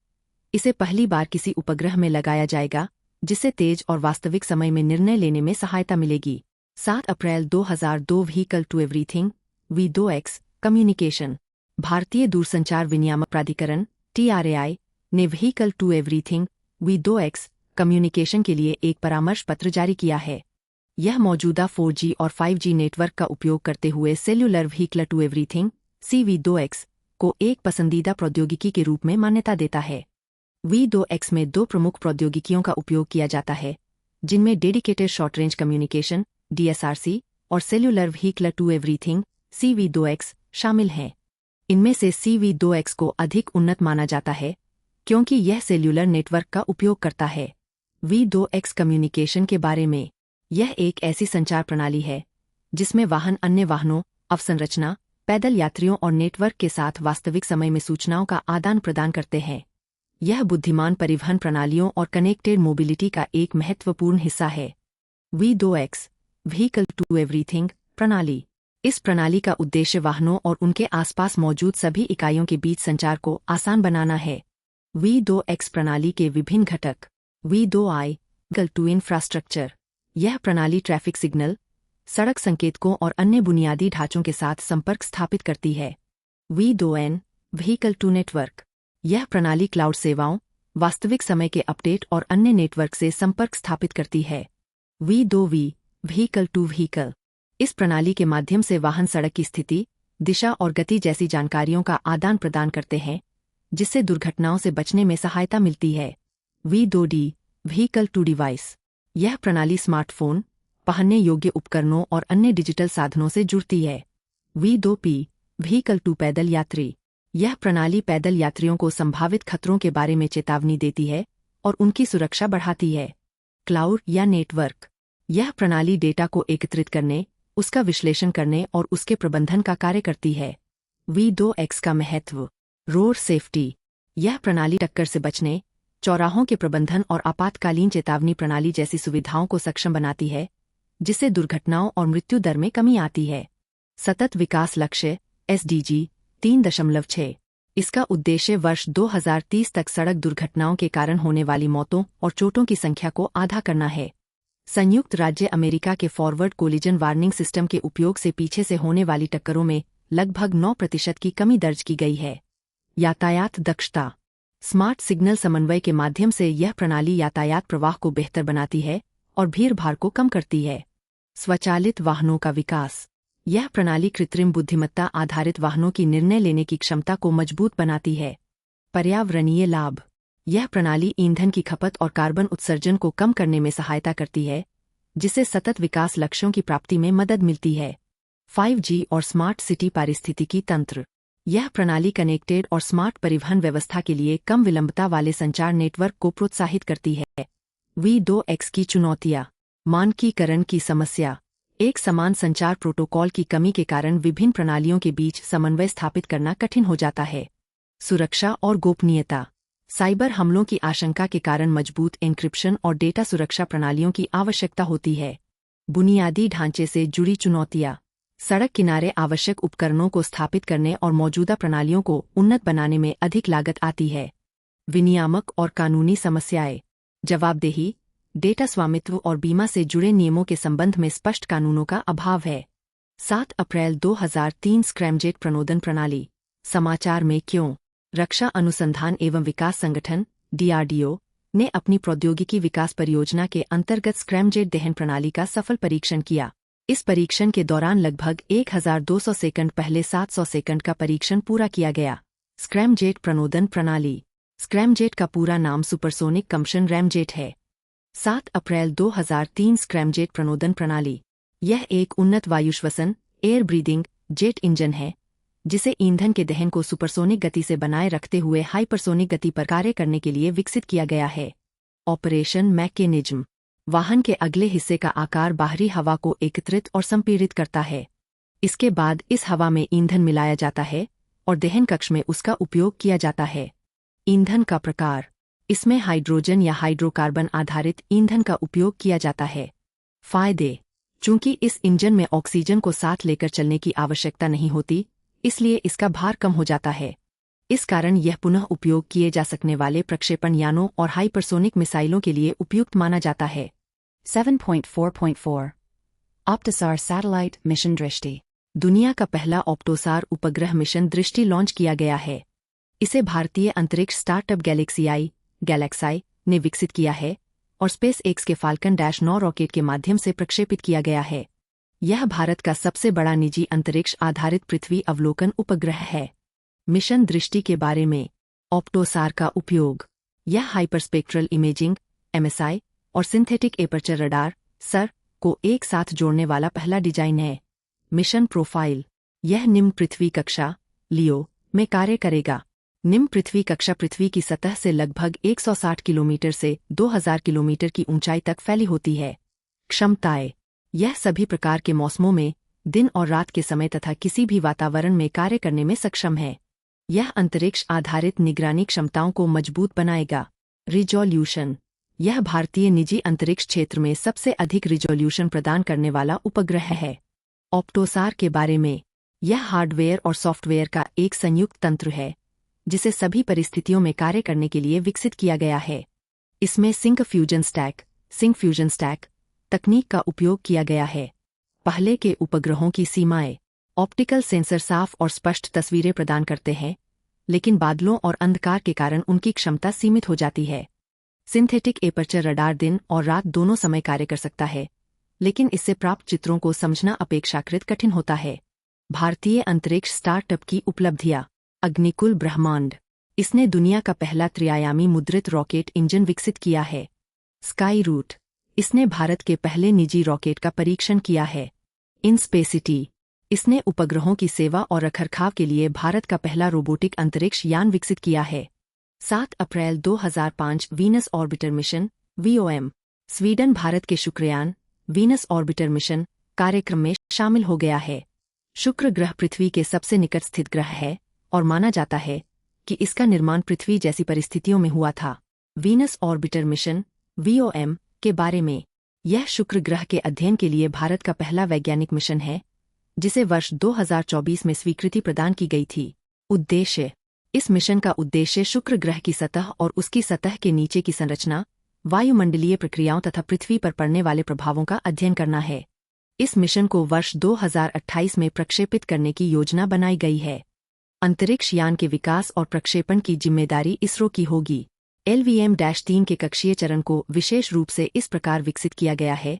इसे पहली बार किसी उपग्रह में लगाया जाएगा, जिससे तेज और वास्तविक समय में निर्णय लेने में सहायता मिलेगी। 7 अप्रैल 2002 vehicle to everything V2X communication. भारतीय दूरसंचार विनियामक प्राधिकरण TRAI ने vehicle to everything V2X communication के लिए एक परामर्श पत्र जारी किया है। यह मौजूदा 4G और 5G नेटवर्क का उपयोग करते हुए cellular vehicle to everything CV2X को एक पसंदीदा प्रौद्योगिकी के रूप में मान्यता देता है। V2X में दो प्रमुख प्रौद्योगिकियों का उपयोग किया जाता है, जिनमें dedicated short range communication DSRC और cellular vehicle to everything CV2X शामिल हैं। इनमें से CV2X को अधिक उन्नत माना जाता है क्योंकि यह सेल्युलर नेटवर्क का उपयोग करता है। V2X कम्युनिकेशन के बारे में, यह एक ऐसी संचार प्रणाली है जिसमें वाहन अन्य वाहनों, अवसंरचना, पैदल यात्रियों और नेटवर्क के साथ वास्तविक समय में सूचनाओं का आदान प्रदान करते हैं। यह बुद्धिमान परिवहन प्रणालियों और कनेक्टेड मोबिलिटी का एक महत्वपूर्ण हिस्सा है। V2X व्हीकल टू एवरीथिंग प्रणाली। इस प्रणाली का उद्देश्य वाहनों और उनके आसपास मौजूद सभी इकाइयों के बीच संचार को आसान बनाना है। V2X प्रणाली के विभिन्न घटक। V2I vehicle to infrastructure. यह प्रणाली ट्रैफिक सिग्नल, सड़क संकेतकों और अन्य बुनियादी ढांचों के साथ संपर्क स्थापित करती है। V2N vehicle to network. यह प्रणाली क्लाउड सेवाओं, वास्तविक समय के अपडेट और अन्य नेटवर्क से संपर्क स्थापित करती है। V2V vehicle to vehicle. इस प्रणाली के माध्यम से वाहन सड़क की स्थिति, दिशा और गति जैसी जानकारियों का आदान प्रदान करते हैं, जिससे दुर्घटनाओं से बचने में सहायता मिलती है। V2D vehicle to device. यह प्रणाली स्मार्टफोन, पहनने योग्य उपकरणों और अन्य डिजिटल साधनों से जुड़ती है। V2P व्हीकल टू पैदल यात्री। यह प्रणाली पैदल यात्रियों को संभावित खतरों के बारे में चेतावनी देती है और उनकी सुरक्षा बढ़ाती है। क्लाउड या नेटवर्क। यह प्रणाली डेटा को एकत्रित करने, उसका विश्लेषण करने और उसके प्रबंधन का कार्य करती है। V2X का महत्व। Road safety. यह प्रणाली टक्कर से बचने, चौराहों के प्रबंधन और आपातकालीन चेतावनी प्रणाली जैसी सुविधाओं को सक्षम बनाती है, जिससे दुर्घटनाओं और मृत्यु दर में कमी आती है। सतत विकास लक्ष्य SDG 3.6। इसका उद्देश्य वर्ष 2030 तक सड़क दुर्घटनाओं के कारण होने वाली मौतों और चोटों की संख्या को आधा करना है। संयुक्त राज्य अमेरिका के फॉरवर्ड कोलिजन वार्निंग सिस्टम के उपयोग से पीछे से होने वाली टक्करों में लगभग 9% की कमी दर्ज की गई है। यातायात दक्षता। स्मार्ट सिग्नल समन्वय के माध्यम से यह प्रणाली यातायात प्रवाह को बेहतर बनाती है और भीड़भाड़ को कम करती है। स्वचालित वाहनों का विकास। यह प्रणाली कृत्रिम बुद्धिमत्ता आधारित वाहनों की निर्णय लेने की क्षमता को मजबूत बनाती है। पर्यावरणीय लाभ। यह प्रणाली ईंधन की खपत और कार्बन उत्सर्जन को कम करने में सहायता करती है, जिससे सतत विकास लक्ष्यों की प्राप्ति में मदद मिलती है। 5G और स्मार्ट सिटी पारिस्थितिकी तंत्र। यह प्रणाली कनेक्टेड और स्मार्ट परिवहन व्यवस्था के लिए कम विलंबता वाले संचार नेटवर्क को प्रोत्साहित करती है। V2X की चुनौतियां। मानकीकरण की समस्या। एक समान संचार प्रोटोकॉल की कमी के कारण विभिन्न प्रणालियों के बीच समन्वय स्थापित करना कठिन हो जाता है। सुरक्षा और गोपनीयता। साइबर हमलों की आशंका के कारण मजबूत एन्क्रिप्शन और डेटा सुरक्षा प्रणालियों की आवश्यकता होती है। बुनियादी ढांचे से जुड़ी चुनौतियां। सड़क किनारे आवश्यक उपकरणों को स्थापित करने और मौजूदा प्रणालियों को उन्नत बनाने में अधिक लागत आती है। विनियामक और कानूनी समस्याएं। जवाबदेही, डेटा स्वामित्व और बीमा से जुड़े नियमों के संबंध में स्पष्ट कानूनों का अभाव है। 7 अप्रैल 2003 स्क्रैमजेट प्रणोदन प्रणाली। समाचार में क्यों? रक्षा अनुसंधान एवं विकास संगठन DRDO ने अपनी प्रौद्योगिकी विकास परियोजना के अंतर्गत स्क्रैमजेट दहन प्रणाली का सफल परीक्षण किया। इस परीक्षण के दौरान लगभग 1200 सेकंड पहले 700 सेकंड का परीक्षण पूरा किया गया। स्क्रैमजेट प्रणोदन प्रणाली। स्क्रैमजेट का पूरा नाम सुपरसोनिक कम्बशन रैमजेट है। 7 अप्रैल 2003 स्क्रैमजेट प्रणोदन प्रणाली। यह एक उन्नत वायुश्वसन एयर ब्रीदिंग जेट इंजन है, जिसे ईंधन के दहन को सुपरसोनिक गति से बनाए रखते हुए हाइपरसोनिक गति पर कार्य करने के लिए विकसित किया गया है। Operation mechanism. वाहन के अगले हिस्से का आकार बाहरी हवा को एकत्रित और संपीड़ित करता है। इसके बाद इस हवा में ईंधन मिलाया जाता है और दहन कक्ष में उसका उपयोग किया जाता है। ईंधन का प्रकार। इसमें हाइड्रोजन या हाइड्रोकार्बन आधारित ईंधन का उपयोग किया जाता है। फायदे। चूंकि इस इंजन में ऑक्सीजन को साथ लेकर चलने की आवश्यकता नहीं होती, इसलिए इसका भार कम हो जाता है। इस कारण यह पुनः उपयोग किए जा सकने वाले प्रक्षेपण यानों और हाइपरसोनिक मिसाइलों के लिए उपयुक्त माना जाता है। 7.4.4 ऑप्टोसार सैटेलाइट मिशन दृष्टि। दुनिया का पहला ऑप्टोसार उपग्रह मिशन दृष्टि लॉन्च किया गया है। इसे भारतीय अंतरिक्ष स्टार्टअप गैलेक्साई ने विकसित किया है और स्पेस एक्स के फाल्कन-9 रॉकेट के माध्यम से प्रक्षेपित किया गया है। यह भारत का सबसे बड़ा निजी अंतरिक्ष आधारित पृथ्वी अवलोकन उपग्रह है। मिशन दृष्टि के बारे में। ऑप्टोसार का उपयोग। यह हाइपरस्पेक्ट्रल इमेजिंग (एमएसआई) और सिंथेटिक एपर्चर रडार (सर) को एक साथ जोड़ने वाला पहला डिजाइन है। Mission profile. यह निम्न पृथ्वी कक्षा (लियो) में कार्य करेगा। निम्न पृथ्वी कक्षा पृथ्वी की सतह से लगभग 160 किलोमीटर से 2000 किलोमीटर की ऊंचाई तक फैली होती है। क्षमताएं। यह सभी प्रकार के मौसमों में, दिन और रात के समय तथा किसी भी वातावरण में कार्य करने में सक्षम है। यह अंतरिक्ष आधारित निगरानी क्षमताओं को मजबूत बनाएगा। रिजोल्यूशन। यह भारतीय निजी अंतरिक्ष क्षेत्र में सबसे अधिक रिजोल्यूशन प्रदान करने वाला उपग्रह है। ऑप्टोसार के बारे में। यह हार्डवेयर और सॉफ्टवेयर का एक संयुक्त तंत्र है जिसे सभी परिस्थितियों में कार्य करने के लिए विकसित किया गया है। इसमें सिंक फ्यूजन स्टैक तकनीक का उपयोग किया गया है। पहले के उपग्रहों की सीमाएं। ऑप्टिकल सेंसर साफ और स्पष्ट तस्वीरें प्रदान करते हैं, लेकिन बादलों और अंधकार के कारण उनकी क्षमता सीमित हो जाती है। सिंथेटिक एपर्चर रडार दिन और रात दोनों समय कार्य कर सकता है, लेकिन इससे प्राप्त चित्रों को समझना अपेक्षाकृत कठिन होता है। भारतीय अंतरिक्ष स्टार्टअप की उपलब्धियां। अग्निकुल ब्रह्मांड। इसने दुनिया का पहला त्रिआयामी मुद्रित रॉकेट इंजन विकसित किया है। स्काई रूट। इसने भारत के पहले निजी रॉकेट का परीक्षण किया है। इनस्पेसिटी। इसने उपग्रहों की सेवा और रखरखाव के लिए भारत का पहला रोबोटिक अंतरिक्ष यान विकसित किया है। 7 April 2005 Venus orbiter mission (VOM). Sweden Bharat के शुक्रयान वीनस ऑर्बिटर मिशन कार्यक्रम में शामिल हो गया है। शुक्र ग्रह पृथ्वी के सबसे निकट स्थित ग्रह है और माना जाता है कि इसका निर्माण पृथ्वी जैसी परिस्थितियों में हुआ था। वीनस ऑर्बिटर मिशन (वीओएम) के बारे में। यह शुक्र ग्रह के अध्ययन के लिए भारत का पहला वैज्ञानिक मिशन है, जिसे वर्ष 2024 में स्वीकृति प्रदान की गई थी। उद्देश्य। इस मिशन का उद्देश्य शुक्र ग्रह की सतह और उसकी सतह के नीचे की संरचना, वायुमंडलीय प्रक्रियाओं तथा पृथ्वी पर पड़ने वाले प्रभावों का अध्ययन करना है। इस मिशन को वर्ष 2028 में प्रक्षेपित करने की योजना बनाई गई है। अंतरिक्ष यान के विकास और प्रक्षेपण की जिम्मेदारी इसरो की होगी। LVM-3 के कक्षीय चरण को विशेष रूप से इस प्रकार विकसित किया गया है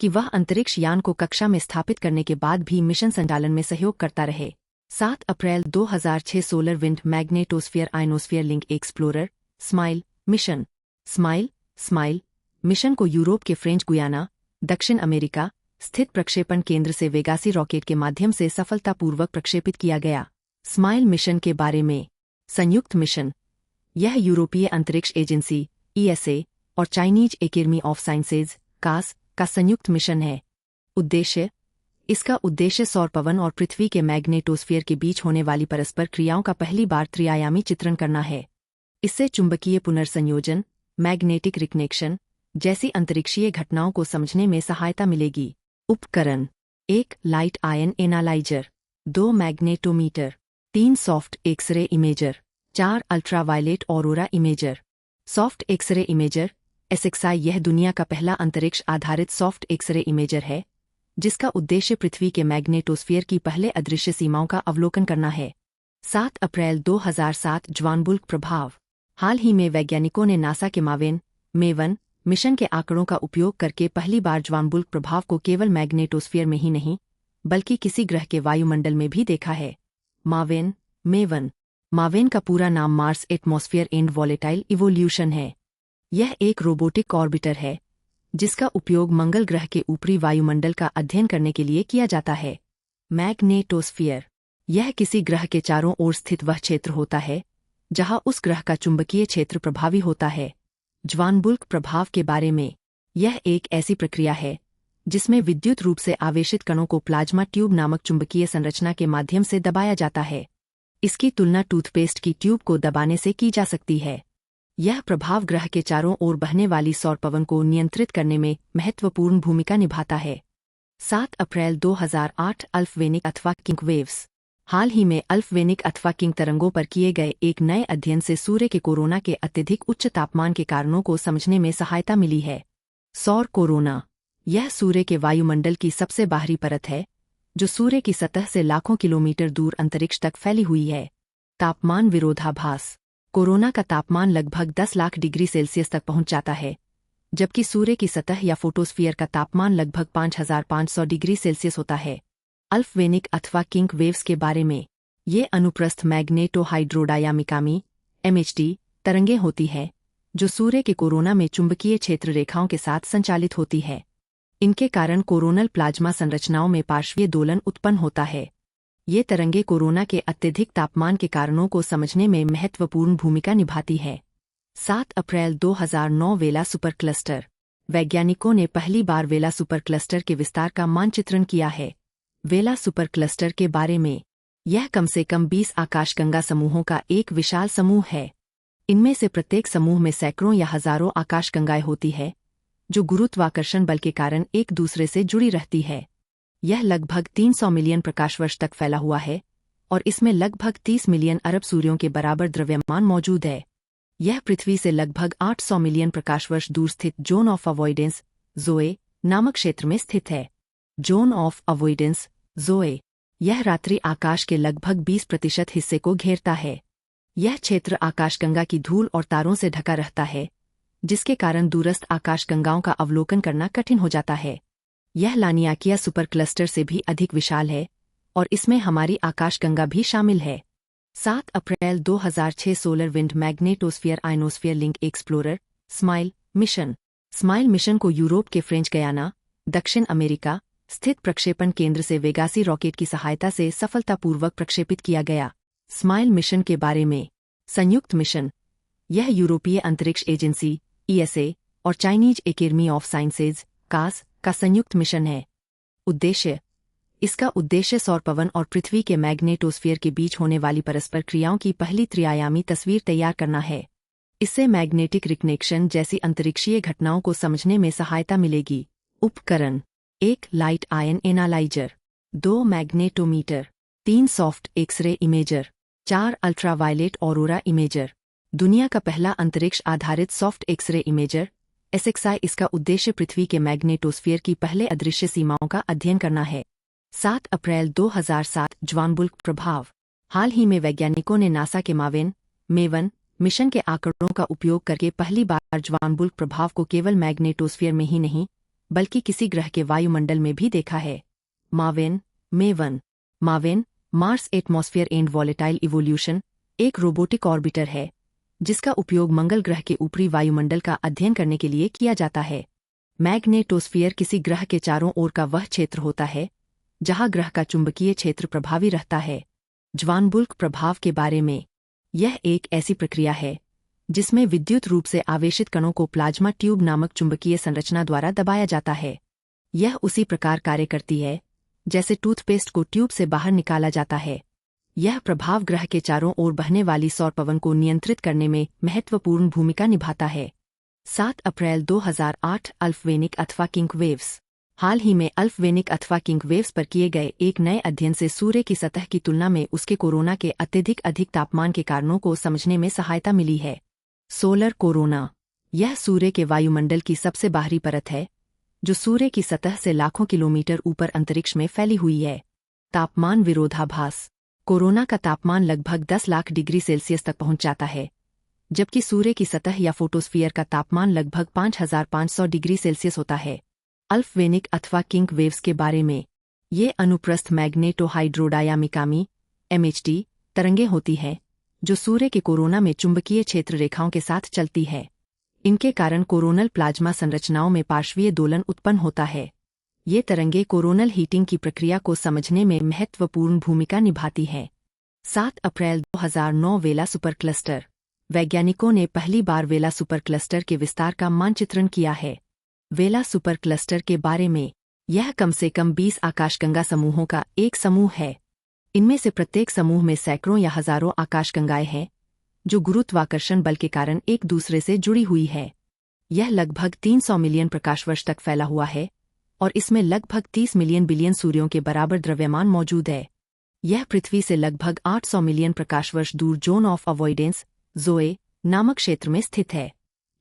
कि वह अंतरिक्ष यान को कक्षा में स्थापित करने के बाद भी मिशन संचालन में सहयोग करता रहे। 7 अप्रैल 2006 solar wind magnetosphere ionosphere link explorer smile mission. Smile mission को यूरोप के फ्रेंच गुयाना, दक्षिण अमेरिका स्थित प्रक्षेपण केंद्र से वेगासी रॉकेट के माध्यम से सफलतापूर्वक प्रक्षेपित किया गया। स्माइल मिशन के बारे में। संयुक्त मिशन। यह यूरोपीय अंतरिक्ष एजेंसी (ESA) और Chinese academy of sciences (CAS) का संयुक्त मिशन है। उद्देश्य। इसका उद्देश्य सौर पवन और पृथ्वी के मैग्नेटोस्फीयर के बीच होने वाली परस्पर क्रियाओं का पहली बार त्रिआयामी चित्रण करना है। इससे चुंबकीय पुनर्संयोजन, मैग्नेटिक रिकनेक्शन जैसी अंतरिक्षीय घटनाओं को समझने में सहायता मिलेगी। उपकरण। 1 light ion analyser, 2 magnetometer, 3 soft x-ray imager, 4 ultraviolet aurora imager. Soft x-ray imager (SXI) यह दुनिया का पहला अंतरिक्ष आधारित सॉफ्ट एक्सरे इमेजर है, जिसका उद्देश्य पृथ्वी के मैग्नेटोस्फीयर की पहले अदृश्य सीमाओं का अवलोकन करना है। 7 अप्रैल 2007 ज्वानबुल्क प्रभाव। हाल ही में वैज्ञानिकों ने नासा के मेवन मिशन के आंकड़ों का उपयोग करके पहली बार ज्वानबुल्क प्रभाव को केवल मैग्नेटोस्फीयर में ही नहीं, बल्कि किसी ग्रह के वायुमंडल में भी देखा है। मावेन का पूरा नाम Mars atmosphere and volatile evolution है। यह एक रोबोटिक ऑर्बिटर है जिसका उपयोग मंगल ग्रह के ऊपरी वायुमंडल का अध्ययन करने के लिए किया जाता है। मैग्नेटोस्फीयर। यह किसी ग्रह के चारों ओर स्थित वह क्षेत्र होता है जहां उस ग्रह का चुंबकीय क्षेत्र प्रभावी होता है। ज्वानबुल्क प्रभाव के बारे में। यह एक ऐसी प्रक्रिया है जिसमें विद्युत रूप से आवेशित कणों को प्लाज्मा ट्यूब नामक चुंबकीय संरचना के माध्यम से दबाया जाता है। इसकी तुलना टूथपेस्ट की ट्यूब को दबाने से की जा सकती है। यह प्रभाव ग्रह के चारों ओर बहने वाली सौर पवन को नियंत्रित करने में महत्वपूर्ण भूमिका निभाता है। 7 अप्रैल 2008 अल्फवेनिक अथवा किंक वेव्स। हाल ही में अल्पवेनिक अथवा किंग तरंगों पर किए गए एक नए अध्ययन से सूर्य के कोरोना के अत्यधिक उच्च तापमान के कारणों को समझने में सहायता मिली है। सौर कोरोना, यह सूर्य के वायुमंडल की सबसे बाहरी परत है जो सूर्य की सतह से लाखों किलोमीटर दूर अंतरिक्ष तक फैली हुई है। तापमान विरोधाभास, कोरोना का तापमान लगभग 10 लाख डिग्री सेल्सियस तक पहुंच जाता है, जबकि सूर्य की सतह या फोटोस्फीयर का तापमान लगभग 5500 डिग्री सेल्सियस होता है। अल्पवेनिक अथवा किंग वेव्स के बारे में, ये अनुप्रस्थ मैग्नेटोहाइड्रोडायामिकामी MHD तरंगें होती हैं जो सूर्य के कोरोना में चुंबकीय क्षेत्र रेखाओं के साथ संचालित होती है। इनके कारण कोरोनल प्लाज्मा संरचनाओं में पार्श्वीय दोलन उत्पन्न होता है। ये तरंगें कोरोना के अत्यधिक तापमान के कारणों को समझने में महत्वपूर्ण भूमिका निभाती है। 7 अप्रैल 2009 वेला सुपर क्लस्टर, वैज्ञानिकों ने पहली बार वेला सुपर क्लस्टर के विस्तार का मानचित्रण किया है। वेला सुपर क्लस्टर के बारे में, यह कम से कम 20 आकाशगंगा समूहों का एक विशाल समूह है। इनमें से प्रत्येक समूह में सैकड़ों या हजारों आकाशगंगाएं होती है जो गुरुत्वाकर्षण बल के कारण एक दूसरे से जुड़ी रहती है। यह लगभग 300 मिलियन प्रकाशवर्ष तक फैला हुआ है और इसमें लगभग 30 मिलियन अरब सूर्यों के बराबर द्रव्यमान मौजूद है। यह पृथ्वी से लगभग 800 मिलियन प्रकाशवर्ष दूर स्थित जोन ऑफ अवॉइडेंस ज़ोए नामक क्षेत्र में स्थित है। जोन ऑफ अवॉइडेंस ज़ोए, यह रात्रि आकाश के लगभग 20% हिस्से को घेरता है। यह क्षेत्र आकाशगंगा की धूल और तारों से ढका रहता है, जिसके कारण दूरस्थ आकाशगंगाओं का अवलोकन करना कठिन हो जाता है। यह लानियाकिया सुपर क्लस्टर से भी अधिक विशाल है और इसमें हमारी आकाशगंगा भी शामिल है। 7 अप्रैल 2006 solar wind magnetosphere ionosphere link explorer smile mission. Smile mission को यूरोप के फ्रेंच गयाना, दक्षिण अमेरिका स्थित प्रक्षेपण केंद्र से वेगासी रॉकेट की सहायता से सफलतापूर्वक प्रक्षेपित किया गया। स्माइल मिशन के बारे में, संयुक्त मिशन, यह यूरोपीय अंतरिक्ष एजेंसी ESA और Chinese academy of sciences CAS का संयुक्त मिशन है। उद्देश्य, इसका उद्देश्य सौर पवन और पृथ्वी के मैग्नेटोस्फीयर के बीच होने वाली परस्पर क्रियाओं की पहली त्रिआयामी तस्वीर तैयार करना है। इससे मैग्नेटिक रिकनेक्शन जैसी अंतरिक्षीय घटनाओं को समझने में सहायता मिलेगी। उपकरण: 1 light ion analyser, 2 magnetometer, 3 soft x-ray imager, 4 ultraviolet aurora imager. दुनिया का पहला अंतरिक्ष आधारित सॉफ्ट एक्सरे इमेजर SXI। इसका उद्देश्य पृथ्वी के मैग्नेटोस्फीयर की पहले अदृश्य सीमाओं का अध्ययन करना है। 7 अप्रैल 2007 ज्वानबुल्क प्रभाव। हाल ही में वैज्ञानिकों ने नासा के मेवन मिशन के आंकड़ों का उपयोग करके पहली बार ज्वानबुल्क प्रभाव को केवल मैग्नेटोस्फीयर में ही नहीं बल्कि किसी ग्रह के वायुमंडल में भी देखा है। Maven Mars atmosphere and volatile evolution एक रोबोटिक ऑर्बिटर है जिसका उपयोग मंगल ग्रह के ऊपरी वायुमंडल का अध्ययन करने के लिए किया जाता है। मैग्नेटोस्फीयर किसी ग्रह के चारों ओर का वह क्षेत्र होता है जहां ग्रह का चुंबकीय क्षेत्र प्रभावी रहता है। ज्वानबुल्क प्रभाव के बारे में, यह एक ऐसी प्रक्रिया है जिसमें विद्युत रूप से आवेशित कणों को प्लाज्मा ट्यूब नामक चुंबकीय संरचना द्वारा दबाया जाता है। यह उसी प्रकार कार्य करती है जैसे टूथपेस्ट को ट्यूब से बाहर निकाला जाता है। यह प्रभाव ग्रह के चारों ओर बहने वाली सौर पवन को नियंत्रित करने में महत्वपूर्ण भूमिका निभाता है। 7 अप्रैल 2008 अल्पवेनिक अथवा किंग वेव्स। हाल ही में अल्पवेनिक अथवा किंग वेव्स पर किए गए एक नए अध्ययन से सूर्य की सतह की तुलना में उसके कोरोना के अत्यधिक अधिक तापमान के कारणों को समझने में सहायता मिली है। सोलर कोरोना, यह सूर्य के वायुमंडल की सबसे बाहरी परत है जो सूर्य की सतह से लाखों किलोमीटर ऊपर अंतरिक्ष में फैली हुई है। तापमान विरोधाभास, कोरोना का तापमान लगभग 10 लाख डिग्री सेल्सियस तक पहुंच जाता है, जबकि सूर्य की सतह या फोटोस्फीयर का तापमान लगभग 5500 डिग्री सेल्सियस होता है। अल्पवेनिक अथवा किंग वेव्स के बारे में, ये अनुप्रस्थ मैग्नेटोहाइड्रोडायामिकामी MHD तरंगें होती हैं जो सूर्य के कोरोना में चुंबकीय क्षेत्र रेखाओं के साथ चलती है। इनके कारण कोरोनल प्लाज्मा संरचनाओं में पार्श्वीय दोलन उत्पन्न होता है। ये तरंगें कोरोनल हीटिंग की प्रक्रिया को समझने में महत्वपूर्ण भूमिका निभाती हैं। 7 अप्रैल 2009 वेला सुपर क्लस्टर। वैज्ञानिकों ने पहली बार वेला सुपर क्लस्टर के विस्तार का मानचित्रण किया है। वेला सुपर क्लस्टर के बारे में, यह कम से कम 20 आकाशगंगा समूहों का एक समूह है। इनमें से प्रत्येक समूह में सैकड़ों या हजारों आकाशगंगाएं हैं जो गुरुत्वाकर्षण बल के कारण एक दूसरे से जुड़ी हुई है। यह लगभग 300 मिलियन प्रकाशवर्ष तक फैला हुआ है और इसमें लगभग 30 मिलियन बिलियन सूर्यों के बराबर द्रव्यमान मौजूद है। यह पृथ्वी से लगभग 800 मिलियन प्रकाशवर्ष दूर जोन ऑफ अवॉइडेंस ज़ोए नामक क्षेत्र में स्थित है।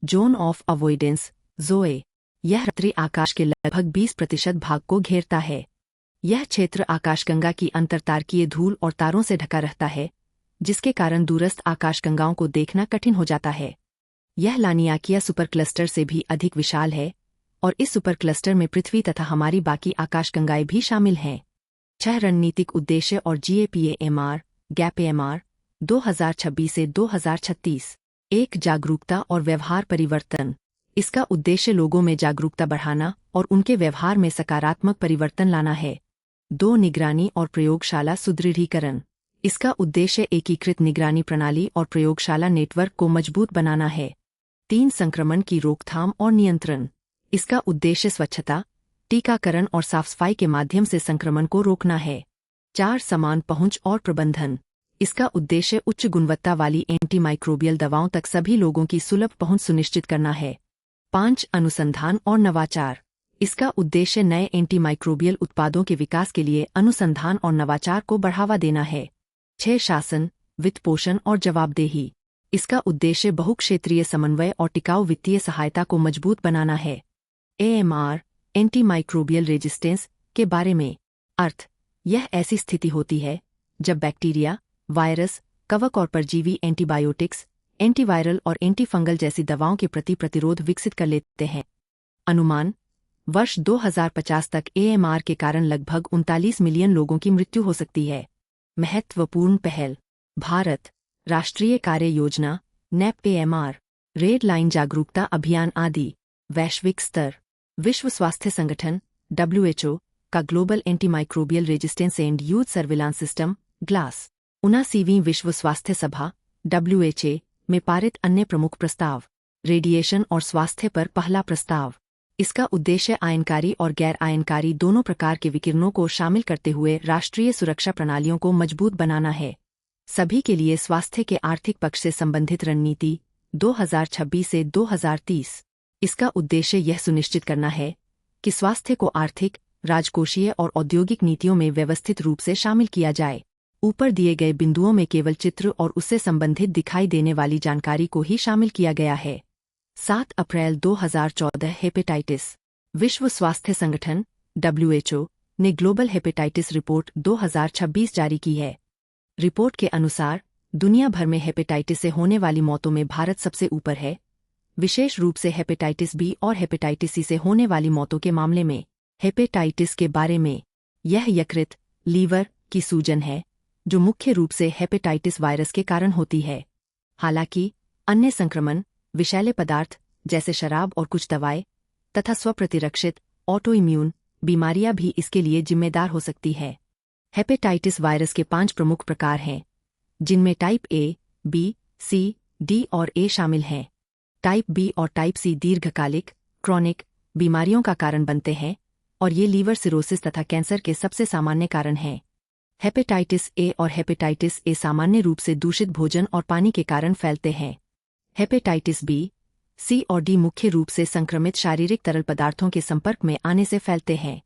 जोन ऑफ अवॉइडेंस ज़ोए यह रात्रि आकाश के लगभग 20% भाग को घेरता है। यह क्षेत्र आकाशगंगा की अंतरतारकीय धूल और तारों से ढका रहता है, जिसके कारण दूरस्थ आकाशगंगाओं को देखना कठिन हो जाता है। यह लानियाकिया सुपर क्लस्टर से भी अधिक विशाल है और इस सुपर क्लस्टर में पृथ्वी तथा हमारी बाकी आकाशगंगाएं भी शामिल हैं। 6 रणनीतिक उद्देश्य और GAPAMR गैपएमआर 2026 से 2036। 1. जागरूकता और व्यवहार परिवर्तन। इसका उद्देश्य लोगों में जागरूकता बढ़ाना और उनके व्यवहार में सकारात्मक परिवर्तन लाना है। 2. निगरानी और प्रयोगशाला सुदृढ़ीकरण। इसका उद्देश्य एकीकृत निगरानी प्रणाली और प्रयोगशाला नेटवर्क को मजबूत बनाना है। 3. संक्रमण की रोकथाम और नियंत्रण। इसका उद्देश्य स्वच्छता, टीकाकरण और साफ-सफाई के माध्यम से संक्रमण को रोकना है। 4. समान पहुंच और प्रबंधन। इसका उद्देश्य उच्च गुणवत्ता वाली एंटीमाइक्रोबियल दवाओं तक सभी लोगों की सुलभ पहुंच सुनिश्चित करना है। 5. अनुसंधान और नवाचार। इसका उद्देश्य नए एंटीमाइक्रोबियल उत्पादों के विकास के लिए अनुसंधान और नवाचार को बढ़ावा देना है। 6. शासन, वित्त पोषण और जवाबदेही। इसका उद्देश्य बहुक्षेत्रीय समन्वय और टिकाऊ वित्तीय सहायता को मजबूत बनाना है। AMR एंटीमाइक्रोबियल रेजिस्टेंस के बारे में। अर्थ, यह ऐसी स्थिति होती है जब बैक्टीरिया, वायरस, कवक और परजीवी एंटीबायोटिक्स, एंटीवायरल और एंटीफंगल जैसी दवाओं के प्रति प्रतिरोध विकसित कर लेते हैं। अनुमान, वर्ष 2050 तक AMR के कारण लगभग 39 मिलियन लोगों की मृत्यु हो सकती है। महत्वपूर्ण पहल। भारत, राष्ट्रीय कार्य योजना, NAP-AMR, रेड लाइन जागरूकता अभियान आदि। वैश्विक स्तर। विश्व स्वास्थ्य संगठन WHO का global antimicrobial resistance and use surveillance system GLASS. 79वीं विश्व स्वास्थ्य सभा WHA में पारित अन्य प्रमुख प्रस्ताव। रेडिएशन और स्वास्थ्य पर पहला प्रस्ताव। इसका उद्देश्य आयनकारी और गैर आयनकारी दोनों प्रकार के विकिरणों को शामिल करते हुए राष्ट्रीय सुरक्षा प्रणालियों को मजबूत बनाना है। सभी के लिए स्वास्थ्य के आर्थिक पक्ष से संबंधित रणनीति 2026 से 2030। इसका उद्देश्य यह सुनिश्चित करना है कि स्वास्थ्य को आर्थिक, राजकोषीय और औद्योगिक नीतियों में व्यवस्थित रूप से शामिल किया जाए। ऊपर दिए गए बिंदुओं में केवल चित्र और उससे संबंधित दिखाई देने वाली जानकारी को ही शामिल किया गया है। 7 अप्रैल 2014 हेपेटाइटिस। विश्व स्वास्थ्य संगठन WHO ने ग्लोबल हेपेटाइटिस रिपोर्ट 2026 जारी की है। रिपोर्ट के अनुसार दुनिया भर में हेपेटाइटिस से होने वाली मौतों में भारत सबसे ऊपर है, विशेष रूप से हेपेटाइटिस B और हेपेटाइटिस C से होने वाली मौतों के मामले में। हेपेटाइटिस के बारे में। यह यकृत, लीवर की सूजन है जो मुख्य रूप से हेपेटाइटिस वायरस के कारण होती है। हालांकि अन्य संक्रमण, विषैले पदार्थ जैसे शराब और कुछ दवाएं तथा स्वप्रतिरक्षित ऑटोइम्यून बीमारियां भी इसके लिए जिम्मेदार हो सकती है। हेपेटाइटिस वायरस के 5 प्रमुख प्रकार हैं, जिनमें type A, B, C, D और A शामिल हैं। टाइप B और टाइप C दीर्घकालिक, क्रॉनिक बीमारियों का कारण बनते हैं और ये लीवर सिरोसिस तथा कैंसर के सबसे सामान्य कारण हैं। हेपेटाइटिस A और हेपेटाइटिस A सामान्य रूप से दूषित भोजन और पानी के कारण फैलते हैं। हेपेटाइटिस B, C और D मुख्य रूप से संक्रमित शारीरिक तरल पदार्थों के संपर्क में आने से फैलते हैं।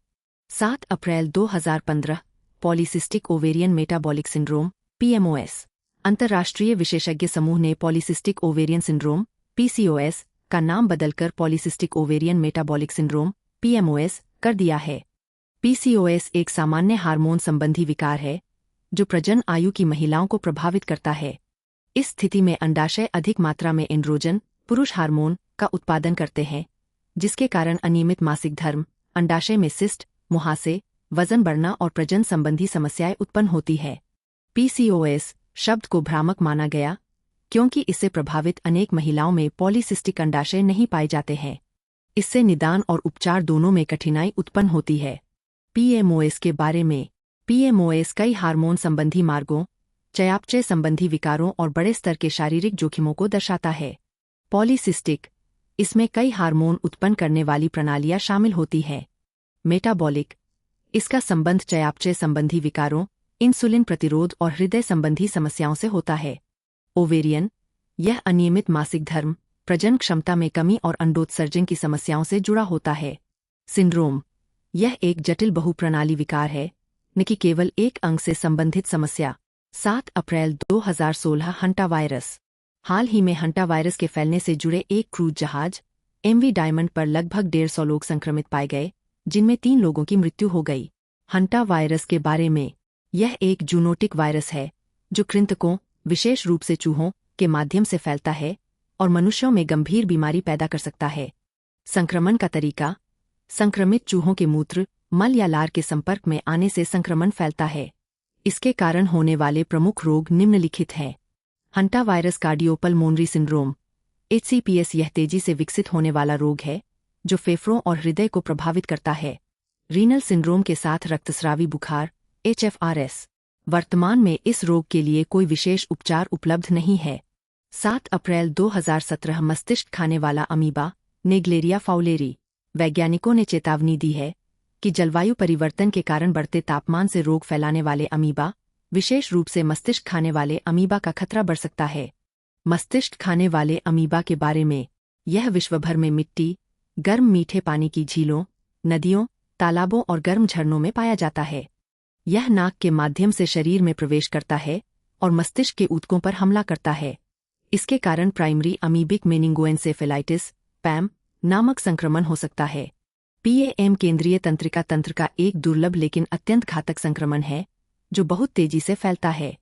7 अप्रैल 2015 polycystic ovarian metabolic syndrome PMOS। अंतर्राष्ट्रीय विशेषज्ञ समूह ने पॉलीसिस्टिक ओवेरियन सिंड्रोम PCOS का नाम बदलकर polycystic ovarian metabolic syndrome PMOS कर दिया है। PCOS एक सामान्य हार्मोन संबंधी विकार है जो प्रजनन आयु की महिलाओं को प्रभावित करता है। इस स्थिति में अंडाशय अधिक मात्रा में एंड्रोजन, पुरुष हार्मोन का उत्पादन करते हैं, जिसके कारण अनियमित मासिक धर्म, अंडाशय में सिस्ट, मुहासे, वजन बढ़ना और प्रजनन संबंधी समस्याएं उत्पन्न होती है। PCOS शब्द को भ्रामक माना गया क्योंकि इससे प्रभावित अनेक महिलाओं में पॉलीसिस्टिक अंडाशय नहीं पाए जाते हैं। इससे निदान और उपचार दोनों में कठिनाई उत्पन्न होती है। PMOS के बारे में। PMOS कई हार्मोन संबंधी मार्गों, चयापचय संबंधी विकारों और बड़े स्तर के शारीरिक जोखिमों को दर्शाता है। पॉलीसिस्टिक, इसमें कई हार्मोन उत्पन्न करने वाली प्रणालियां शामिल होती हैं। मेटाबॉलिक, इसका संबंध चयापचय संबंधी विकारों, इंसुलिन प्रतिरोध और हृदय संबंधी समस्याओं से होता है। ओवेरियन, यह अनियमित मासिक धर्म, प्रजनन क्षमता में कमी और अंडोत्सर्जन की समस्याओं से जुड़ा होता है। सिंड्रोम, यह एक जटिल बहुप्रणाली विकार है न कि केवल एक अंग से संबंधित समस्या। 7 अप्रैल 2016 हंटा वायरस। हाल ही में हंटा वायरस के फैलने से जुड़े एक क्रूज जहाज MV डायमंड पर लगभग 150 लोग संक्रमित पाए गए, जिनमें 3 लोगों की मृत्यु हो गई। हंटा वायरस के बारे में, यह एक जूनोटिक वायरस है जो कृंतकों, विशेष रूप से चूहों, के माध्यम से फैलता है और मनुष्यों में गंभीर बीमारी पैदा कर सकता है। संक्रमण का तरीका: संक्रमित चूहों के मूत्र, मल या लार के संपर्क में आने से संक्रमण फैलता है। इसके कारण होने वाले प्रमुख रोग निम्नलिखित हैं। Hanta virus cardiopulmonary syndrome HCPS। यह तेजी से विकसित होने वाला रोग है जो फेफड़ों और हृदय को प्रभावित करता है। रीनल सिंड्रोम के साथ रक्तस्रावी बुखार HFRS। वर्तमान में इस रोग के लिए कोई विशेष उपचार उपलब्ध नहीं है। 7 अप्रैल 2017 मस्तिष्क खाने वाला अमीबा नेग्लेरिया फाउलेरी। वैज्ञानिकों ने चेतावनी दी है कि जलवायु परिवर्तन के कारण बढ़ते तापमान से रोग फैलाने वाले अमीबा, विशेष रूप से मस्तिष्क खाने वाले अमीबा का खतरा बढ़ सकता है। मस्तिष्क खाने वाले अमीबा के बारे में, यह विश्वभर में मिट्टी, गर्म मीठे पानी की झीलों, नदियों, तालाबों और गर्म झरनों में पाया जाता है। यह नाक के माध्यम से शरीर में प्रवेश करता है और मस्तिष्क के ऊतकों पर हमला करता है। इसके कारण प्राइमरी अमीबिक मेनिंगोएन्सेफेलाइटिस PAM नामक संक्रमण हो सकता है। PAM केंद्रीय तंत्रिका तंत्र का एक दुर्लभ लेकिन अत्यंत घातक संक्रमण है जो बहुत तेजी से फैलता है।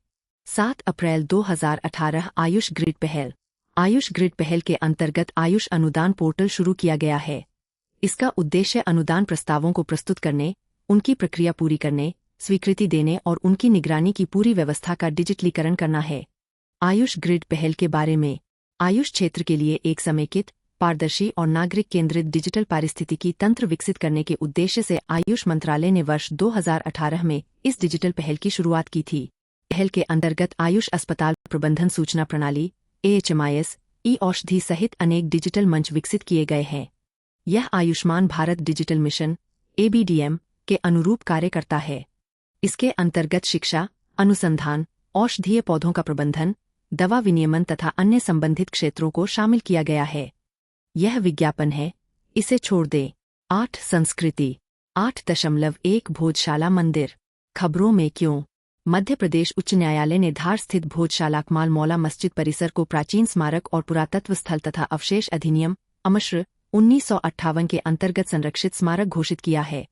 7 अप्रैल 2018 आयुष ग्रिड पहल। आयुष ग्रिड पहल के अंतर्गत आयुष अनुदान पोर्टल शुरू किया गया है। इसका उद्देश्य अनुदान प्रस्तावों को प्रस्तुत करने, उनकी प्रक्रिया पूरी करने, स्वीकृति देने और उनकी निगरानी की पूरी व्यवस्था का डिजिटलीकरण करना है। आयुष ग्रिड पहल के बारे में, आयुष क्षेत्र के लिए एक समेकित, पारदर्शी और नागरिक केंद्रित डिजिटल पारिस्थितिकी तंत्र विकसित करने के उद्देश्य से आयुष मंत्रालय ने वर्ष 2018 में इस डिजिटल पहल की शुरुआत की थी। पहल के अंतर्गत आयुष अस्पताल प्रबंधन सूचना प्रणाली AHMIS, ई-औषधि सहित अनेक डिजिटल मंच विकसित किए गए हैं। यह Ayushman Bharat digital mission ABDM के अनुरूप कार्य करता है। इसके अंतर्गत शिक्षा, अनुसंधान, औषधीय पौधों का प्रबंधन, दवा विनियमन तथा अन्य संबंधित क्षेत्रों को शामिल किया गया है। यह विज्ञापन है, इसे छोड़ दें। 8 संस्कृति 8.1 भोजशाला मंदिर। खबरों में क्यों? मध्य प्रदेश उच्च न्यायालय ने धार स्थित भोजशाला कमाल मौला मस्जिद परिसर को प्राचीन स्मारक और पुरातत्व स्थल तथा अवशेष अधिनियम अमश्र 1958 के अंतर्गत संरक्षित स्मारक घोषित किया है।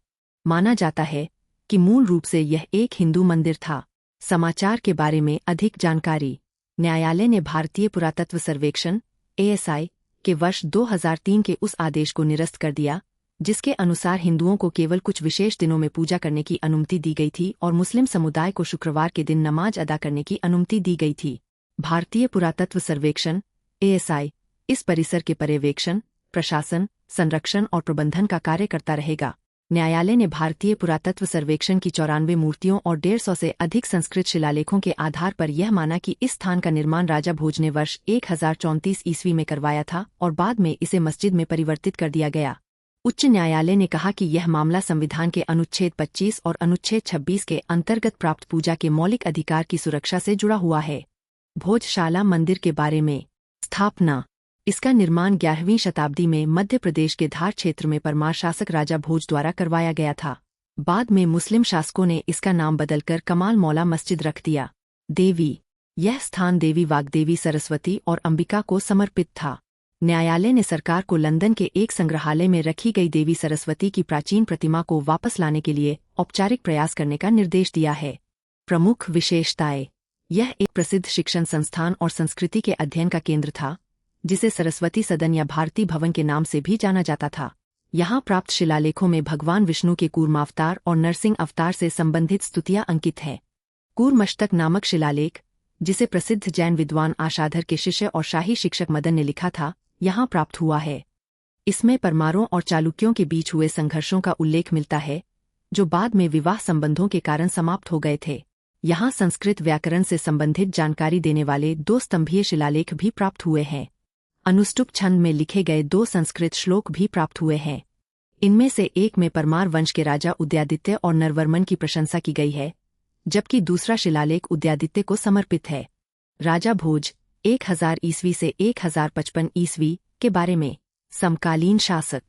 माना जाता है कि मूल रूप से यह एक हिंदू मंदिर था। समाचार के बारे में अधिक जानकारी। न्यायालय ने भारतीय पुरातत्व सर्वेक्षण ASI के वर्ष 2003 के उस आदेश को निरस्त कर दिया जिसके अनुसार हिंदुओं को केवल कुछ विशेष दिनों में पूजा करने की अनुमति दी गई थी और मुस्लिम समुदाय को शुक्रवार के दिन नमाज अदा करने की अनुमति दी गई थी। भारतीय पुरातत्व सर्वेक्षण ASI इस परिसर के पर्यवेक्षण, प्रशासन, संरक्षण और प्रबंधन का कार्य करता रहेगा। न्यायालय ने भारतीय पुरातत्व सर्वेक्षण की 94 मूर्तियों और 150 से अधिक संस्कृत शिलालेखों के आधार पर यह माना कि इस स्थान का निर्माण राजा भोज ने वर्ष 1034 ईस्वी में करवाया था और बाद में इसे मस्जिद में परिवर्तित कर दिया गया। उच्च न्यायालय ने कहा कि यह मामला संविधान के अनुच्छेद 25 और अनुच्छेद 26 के अंतर्गत प्राप्त पूजा के मौलिक अधिकार की सुरक्षा से जुड़ा हुआ है। भोजशाला मंदिर के बारे में। स्थापना। इसका निर्माण 11वीं शताब्दी में मध्य प्रदेश के धार क्षेत्र में परमार शासक राजा भोज द्वारा करवाया गया था। बाद में मुस्लिम शासकों ने इसका नाम बदलकर कमाल मौला मस्जिद रख दिया। देवी। यह स्थान देवी वाग्देवी सरस्वती और अंबिका को समर्पित था। न्यायालय ने सरकार को लंदन के एक संग्रहालय में रखी गई देवी सरस्वती की प्राचीन प्रतिमा को वापस लाने के लिए औपचारिक प्रयास करने का निर्देश दिया है। प्रमुख विशेषताएं। यह एक प्रसिद्ध शिक्षण संस्थान और संस्कृति के अध्ययन का केंद्र था जिसे सरस्वती सदन या भारती भवन के नाम से भी जाना जाता था। यहाँ प्राप्त शिलालेखों में भगवान विष्णु के कूर्मावतार और नरसिंह अवतार से संबंधित स्तुतियां अंकित हैं। कूर्मष्टक नामक शिलालेख, जिसे प्रसिद्ध जैन विद्वान आशाधर के शिष्य और शाही शिक्षक मदन ने लिखा था, यहाँ प्राप्त हुआ है। इसमें परमारों और चालुक्यों के बीच हुए संघर्षों का उल्लेख मिलता है जो बाद में विवाह संबंधों के कारण समाप्त हो गए थे। यहाँ संस्कृत व्याकरण से संबंधित जानकारी देने वाले 2 स्तंभीय शिलालेख भी प्राप्त हुए हैं। अनुष्टुप छंद में लिखे गए 2 संस्कृत श्लोक भी प्राप्त हुए हैं। इनमें से एक में परमार वंश के राजा उदयादित्य और नरवर्मन की प्रशंसा की गई है, जबकि दूसरा शिलालेख उदयादित्य को समर्पित है। राजा भोज 1000 ईस्वी से 1055 ईस्वी के बारे में। समकालीन शासक।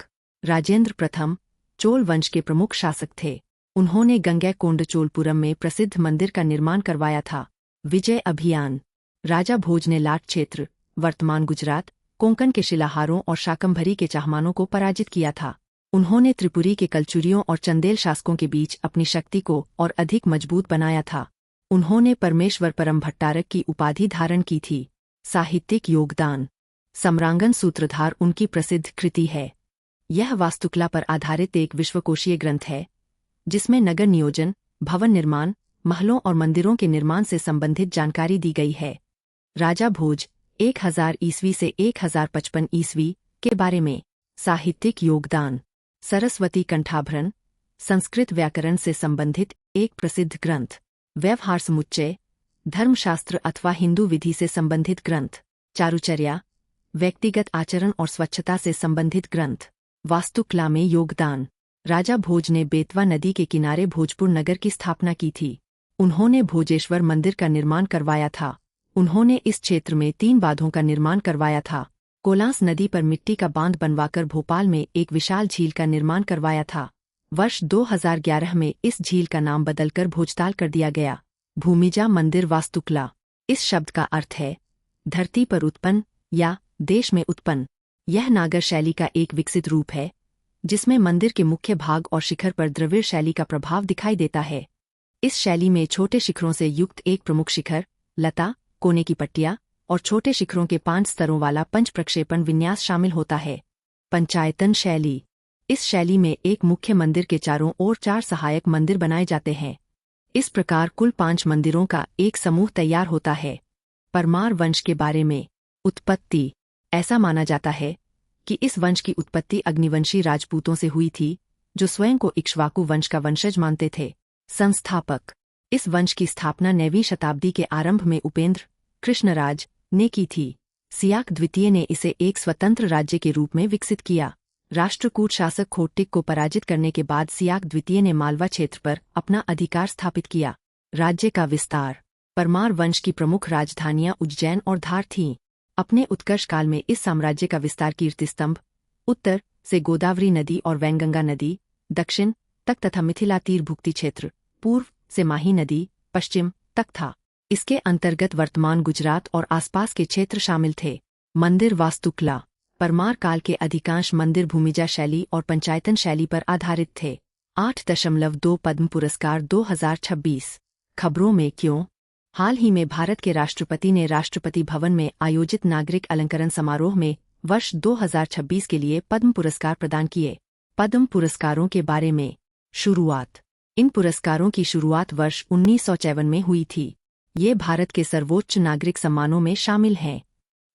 राजेंद्र प्रथम चोल वंश के प्रमुख शासक थे। उन्होंने गंगैकोंडचोलपुरम में प्रसिद्ध मंदिर का निर्माण करवाया था। विजय अभियान। राजा भोज ने लाट क्षेत्र, वर्तमान गुजरात, कोंकण के शिलाहारों और शाकंभरी के चाहमानों को पराजित किया था। उन्होंने त्रिपुरी के कलचुरियों और चंदेल शासकों के बीच अपनी शक्ति को और अधिक मजबूत बनाया था। उन्होंने परमेश्वर परम भट्टारक की उपाधि धारण की थी। साहित्यिक योगदान। सम्रांगन सूत्रधार उनकी प्रसिद्ध कृति है। यह वास्तुकला पर आधारित एक विश्वकोशीय ग्रंथ है, जिसमें नगर नियोजन, भवन निर्माण, महलों और मंदिरों के निर्माण से संबंधित जानकारी दी गई है। राजा भोज 1000 ईस्वी से 1055 ईस्वी के बारे में। साहित्यिक योगदान। सरस्वती कंठाभरण, संस्कृत व्याकरण से संबंधित एक प्रसिद्ध ग्रंथ। व्यवहार समुच्चय, धर्मशास्त्र अथवा हिंदू विधि से संबंधित ग्रंथ। चारुचर्या, व्यक्तिगत आचरण और स्वच्छता से संबंधित ग्रंथ। वास्तुकला में योगदान। राजा भोज ने बेतवा नदी के किनारे भोजपुर नगर की स्थापना की थी। उन्होंने भोजेश्वर मंदिर का निर्माण करवाया था। उन्होंने इस क्षेत्र में 3 बांधों का निर्माण करवाया था। कोलांस नदी पर मिट्टी का बांध बनवाकर भोपाल में एक विशाल झील का निर्माण करवाया था। वर्ष 2011 में इस झील का नाम बदलकर भोजताल कर दिया गया। भूमिजा मंदिर वास्तुकला। इस शब्द का अर्थ है धरती पर उत्पन्न या देश में उत्पन्न। यह नागर शैली का एक विकसित रूप है, जिसमें मंदिर के मुख्य भाग और शिखर पर द्रविड़ शैली का प्रभाव दिखाई देता है। इस शैली में छोटे शिखरों से युक्त एक प्रमुख शिखर, लता, कोने की पट्टियां और छोटे शिखरों के 5 स्तरों वाला पंच प्रक्षेपण विन्यास शामिल होता है। पंचायतन शैली। इस शैली में एक मुख्य मंदिर के चारों ओर 4 सहायक मंदिर बनाए जाते हैं। इस प्रकार कुल 5 मंदिरों का एक समूह तैयार होता है। परमार वंश के बारे में। उत्पत्ति। ऐसा माना जाता है कि इस वंश की उत्पत्ति अग्निवंशी राजपूतों से हुई थी, जो स्वयं को इक्ष्वाकु वंश का वंशज मानते थे। संस्थापक। इस वंश की स्थापना 9वीं शताब्दी के आरंभ में उपेंद्र कृष्णराज ने की थी। सियाक द्वितीय ने इसे एक स्वतंत्र राज्य के रूप में विकसित किया। राष्ट्रकूट शासक खोट्टिक को पराजित करने के बाद सियाक द्वितीय ने मालवा क्षेत्र पर अपना अधिकार स्थापित किया। राज्य का विस्तार। परमार वंश की प्रमुख राजधानियां उज्जैन और धार थीं। अपने उत्कर्ष काल में इस साम्राज्य का विस्तार कीर्तिस्तंभ, उत्तर से गोदावरी नदी और वैनगंगा नदी, दक्षिण तक तथा मिथिला तीर भुक्ति क्षेत्र, पूर्व से माही नदी, पश्चिम तक था। इसके अंतर्गत वर्तमान गुजरात और आसपास के क्षेत्र शामिल थे। मंदिर वास्तुकला। परमार काल के अधिकांश मंदिर भूमिजा शैली और पंचायतन शैली पर आधारित थे। 8.2 पद्म पुरस्कार 2026। खबरों में क्यों? हाल ही में भारत के राष्ट्रपति ने राष्ट्रपति भवन में आयोजित नागरिक अलंकरण समारोह में वर्ष 2026 के लिए पद्म पुरस्कार प्रदान किए। पद्म पुरस्कारों के बारे में। शुरुआत। इन पुरस्कारों की शुरुआत वर्ष 1954 में हुई थी। ये भारत के सर्वोच्च नागरिक सम्मानों में शामिल हैं।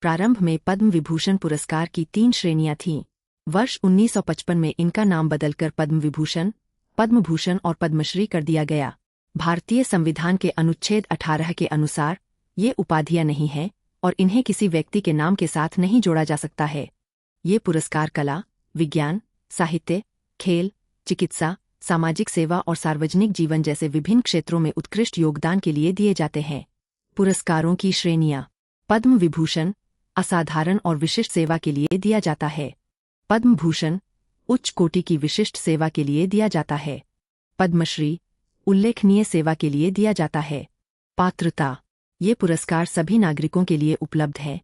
प्रारंभ में पद्म विभूषण पुरस्कार की 3 श्रेणियां थीं। वर्ष 1955 में इनका नाम बदलकर पद्म विभूषण, पद्म भूषण और पद्मश्री कर दिया गया। भारतीय संविधान के अनुच्छेद 18 के अनुसार ये उपाधियां नहीं हैं और इन्हें किसी व्यक्ति के नाम के साथ नहीं जोड़ा जा सकता है। ये पुरस्कार कला, विज्ञान, साहित्य, खेल, चिकित्सा, सामाजिक सेवा और सार्वजनिक जीवन जैसे विभिन्न क्षेत्रों में उत्कृष्ट योगदान के लिए दिए जाते हैं। पुरस्कारों की श्रेणियां। पद्म विभूषण असाधारण और विशिष्ट सेवा के लिए दिया जाता है। पद्म भूषण उच्च कोटि की विशिष्ट सेवा के लिए दिया जाता है। पद्मश्री उल्लेखनीय सेवा के लिए दिया जाता है। पात्रता। ये पुरस्कार सभी नागरिकों के लिए उपलब्ध है,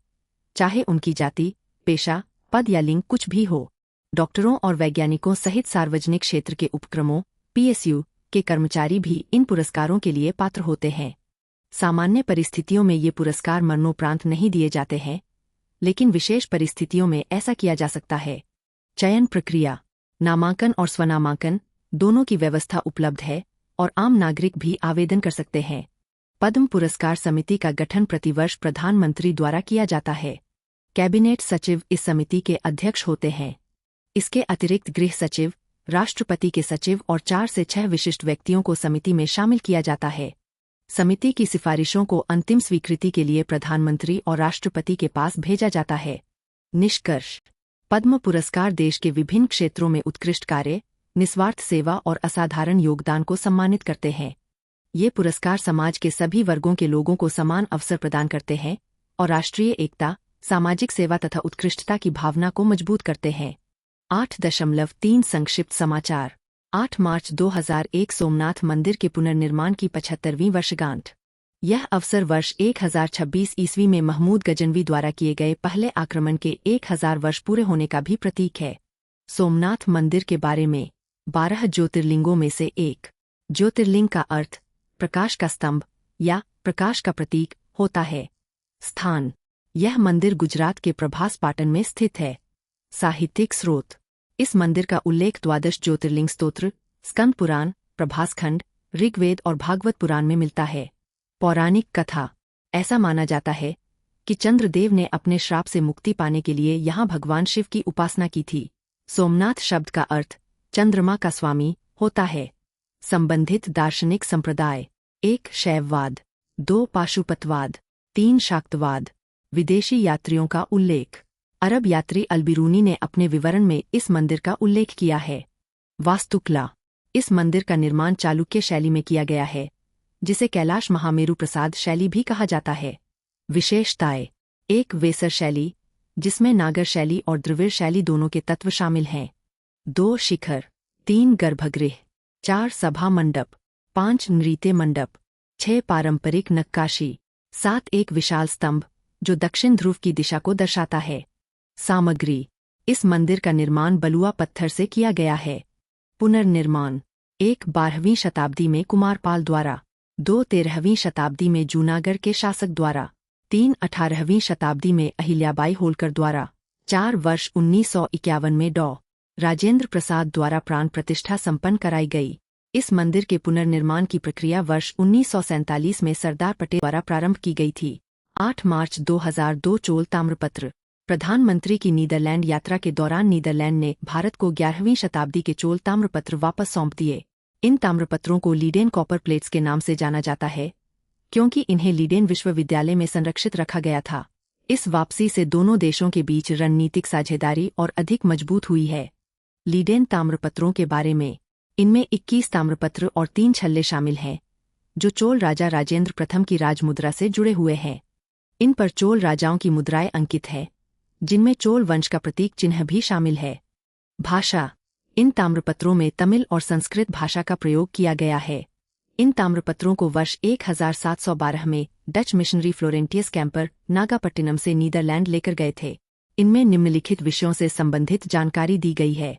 चाहे उनकी जाति, पेशा, पद या लिंग कुछ भी हो। डॉक्टरों और वैज्ञानिकों सहित सार्वजनिक क्षेत्र के उपक्रमों PSU के कर्मचारी भी इन पुरस्कारों के लिए पात्र होते हैं। सामान्य परिस्थितियों में ये पुरस्कार मरणोपरांत नहीं दिए जाते हैं, लेकिन विशेष परिस्थितियों में ऐसा किया जा सकता है। चयन प्रक्रिया। नामांकन और स्वनामांकन दोनों की व्यवस्था उपलब्ध है और आम नागरिक भी आवेदन कर सकते हैं। पद्म पुरस्कार समिति का गठन प्रतिवर्ष प्रधानमंत्री द्वारा किया जाता है। कैबिनेट सचिव इस समिति के अध्यक्ष होते हैं। इसके अतिरिक्त गृह सचिव, राष्ट्रपति के सचिव और 4 से 6 विशिष्ट व्यक्तियों को समिति में शामिल किया जाता है। समिति की सिफारिशों को अंतिम स्वीकृति के लिए प्रधानमंत्री और राष्ट्रपति के पास भेजा जाता है। निष्कर्ष। पद्म पुरस्कार देश के विभिन्न क्षेत्रों में उत्कृष्ट कार्य, निस्वार्थ सेवा और असाधारण योगदान को सम्मानित करते हैं। ये पुरस्कार समाज के सभी वर्गों के लोगों को समान अवसर प्रदान करते हैं और राष्ट्रीय एकता, सामाजिक सेवा तथा उत्कृष्टता की भावना को मजबूत करते हैं। 8.3 संक्षिप्त समाचार। 8 मार्च 2001 सोमनाथ मंदिर के पुनर्निर्माण की 75वीं वर्षगांठ। यह अवसर वर्ष 1026 ईस्वी में महमूद गजनवी द्वारा किए गए पहले आक्रमण के 1000 वर्ष पूरे होने का भी प्रतीक है। सोमनाथ मंदिर के बारे में 12 ज्योतिर्लिंगों में से एक। ज्योतिर्लिंग का अर्थ प्रकाश का स्तंभ या प्रकाश का प्रतीक होता है। स्थान, यह मंदिर गुजरात के प्रभास पाटन में स्थित है। साहित्यिक स्रोत, इस मंदिर का उल्लेख द्वादश ज्योतिर्लिंग स्तोत्र, स्कंद पुराण, प्रभासखंड, ऋग्वेद और भागवत पुराण में मिलता है। पौराणिक कथा, ऐसा माना जाता है कि चंद्रदेव ने अपने श्राप से मुक्ति पाने के लिए यहाँ भगवान शिव की उपासना की थी। सोमनाथ शब्द का अर्थ चंद्रमा का स्वामी होता है। संबंधित दार्शनिक संप्रदाय, 1 शैववाद, 2 पाशुपतवाद, 3 शाक्तवाद। विदेशी यात्रियों का उल्लेख, अरब यात्री अलबिरूनी ने अपने विवरण में इस मंदिर का उल्लेख किया है। वास्तुकला, इस मंदिर का निर्माण चालुक्य शैली में किया गया है, जिसे कैलाश महामेरु प्रसाद शैली भी कहा जाता है। विशेषताएं, 1 वेसर शैली, जिसमें नागर शैली और द्रविड़ शैली दोनों के तत्व शामिल हैं। 2 शिखर, 3 गर्भगृह, 4 सभा मंडप, 5 नृत्य मंडप, 6 पारंपरिक नक्काशी, 7 एक विशाल स्तंभ जो दक्षिण ध्रुव की दिशा को दर्शाता है। सामग्री, इस मंदिर का निर्माण बलुआ पत्थर से किया गया है। पुनर्निर्माण, 1 12वीं शताब्दी में कुमारपाल द्वारा, 2 13वीं शताब्दी में जूनागढ़ के शासक द्वारा, 3 18वीं शताब्दी में अहिल्याबाई होलकर द्वारा, 4 वर्ष 1951 में डॉ. राजेंद्र प्रसाद द्वारा प्राण प्रतिष्ठा संपन्न कराई गई। इस मंदिर के पुनर्निर्माण की प्रक्रिया वर्ष 1947 में सरदार पटेल द्वारा प्रारंभ की गई थी। 8 मार्च 2002 चोल ताम्रपत्र, प्रधानमंत्री की नीदरलैंड यात्रा के दौरान नीदरलैंड ने भारत को 11वीं शताब्दी के चोल ताम्रपत्र वापस सौंप दिए। इन ताम्रपत्रों को लीडेन कॉपर प्लेट्स के नाम से जाना जाता है, क्योंकि इन्हें लीडेन विश्वविद्यालय में संरक्षित रखा गया था। इस वापसी से दोनों देशों के बीच रणनीतिक साझेदारी और अधिक मजबूत हुई है। लीडेन ताम्रपत्रों के बारे में, इनमें 21 ताम्रपत्र और 3 छल्ले शामिल हैं, जो चोल राजा राजेंद्र प्रथम की राजमुद्रा से जुड़े हुए हैं। इन पर चोल राजाओं की मुद्राएं अंकित है, जिनमें चोल वंश का प्रतीक चिन्ह भी शामिल है। भाषा, इन ताम्रपत्रों में तमिल और संस्कृत भाषा का प्रयोग किया गया है। इन ताम्रपत्रों को वर्ष 1712 में डच मिशनरी फ्लोरेंटियस कैंपर नागापट्टिनम से नीदरलैंड लेकर गए थे। इनमें निम्नलिखित विषयों से संबंधित जानकारी दी गई है।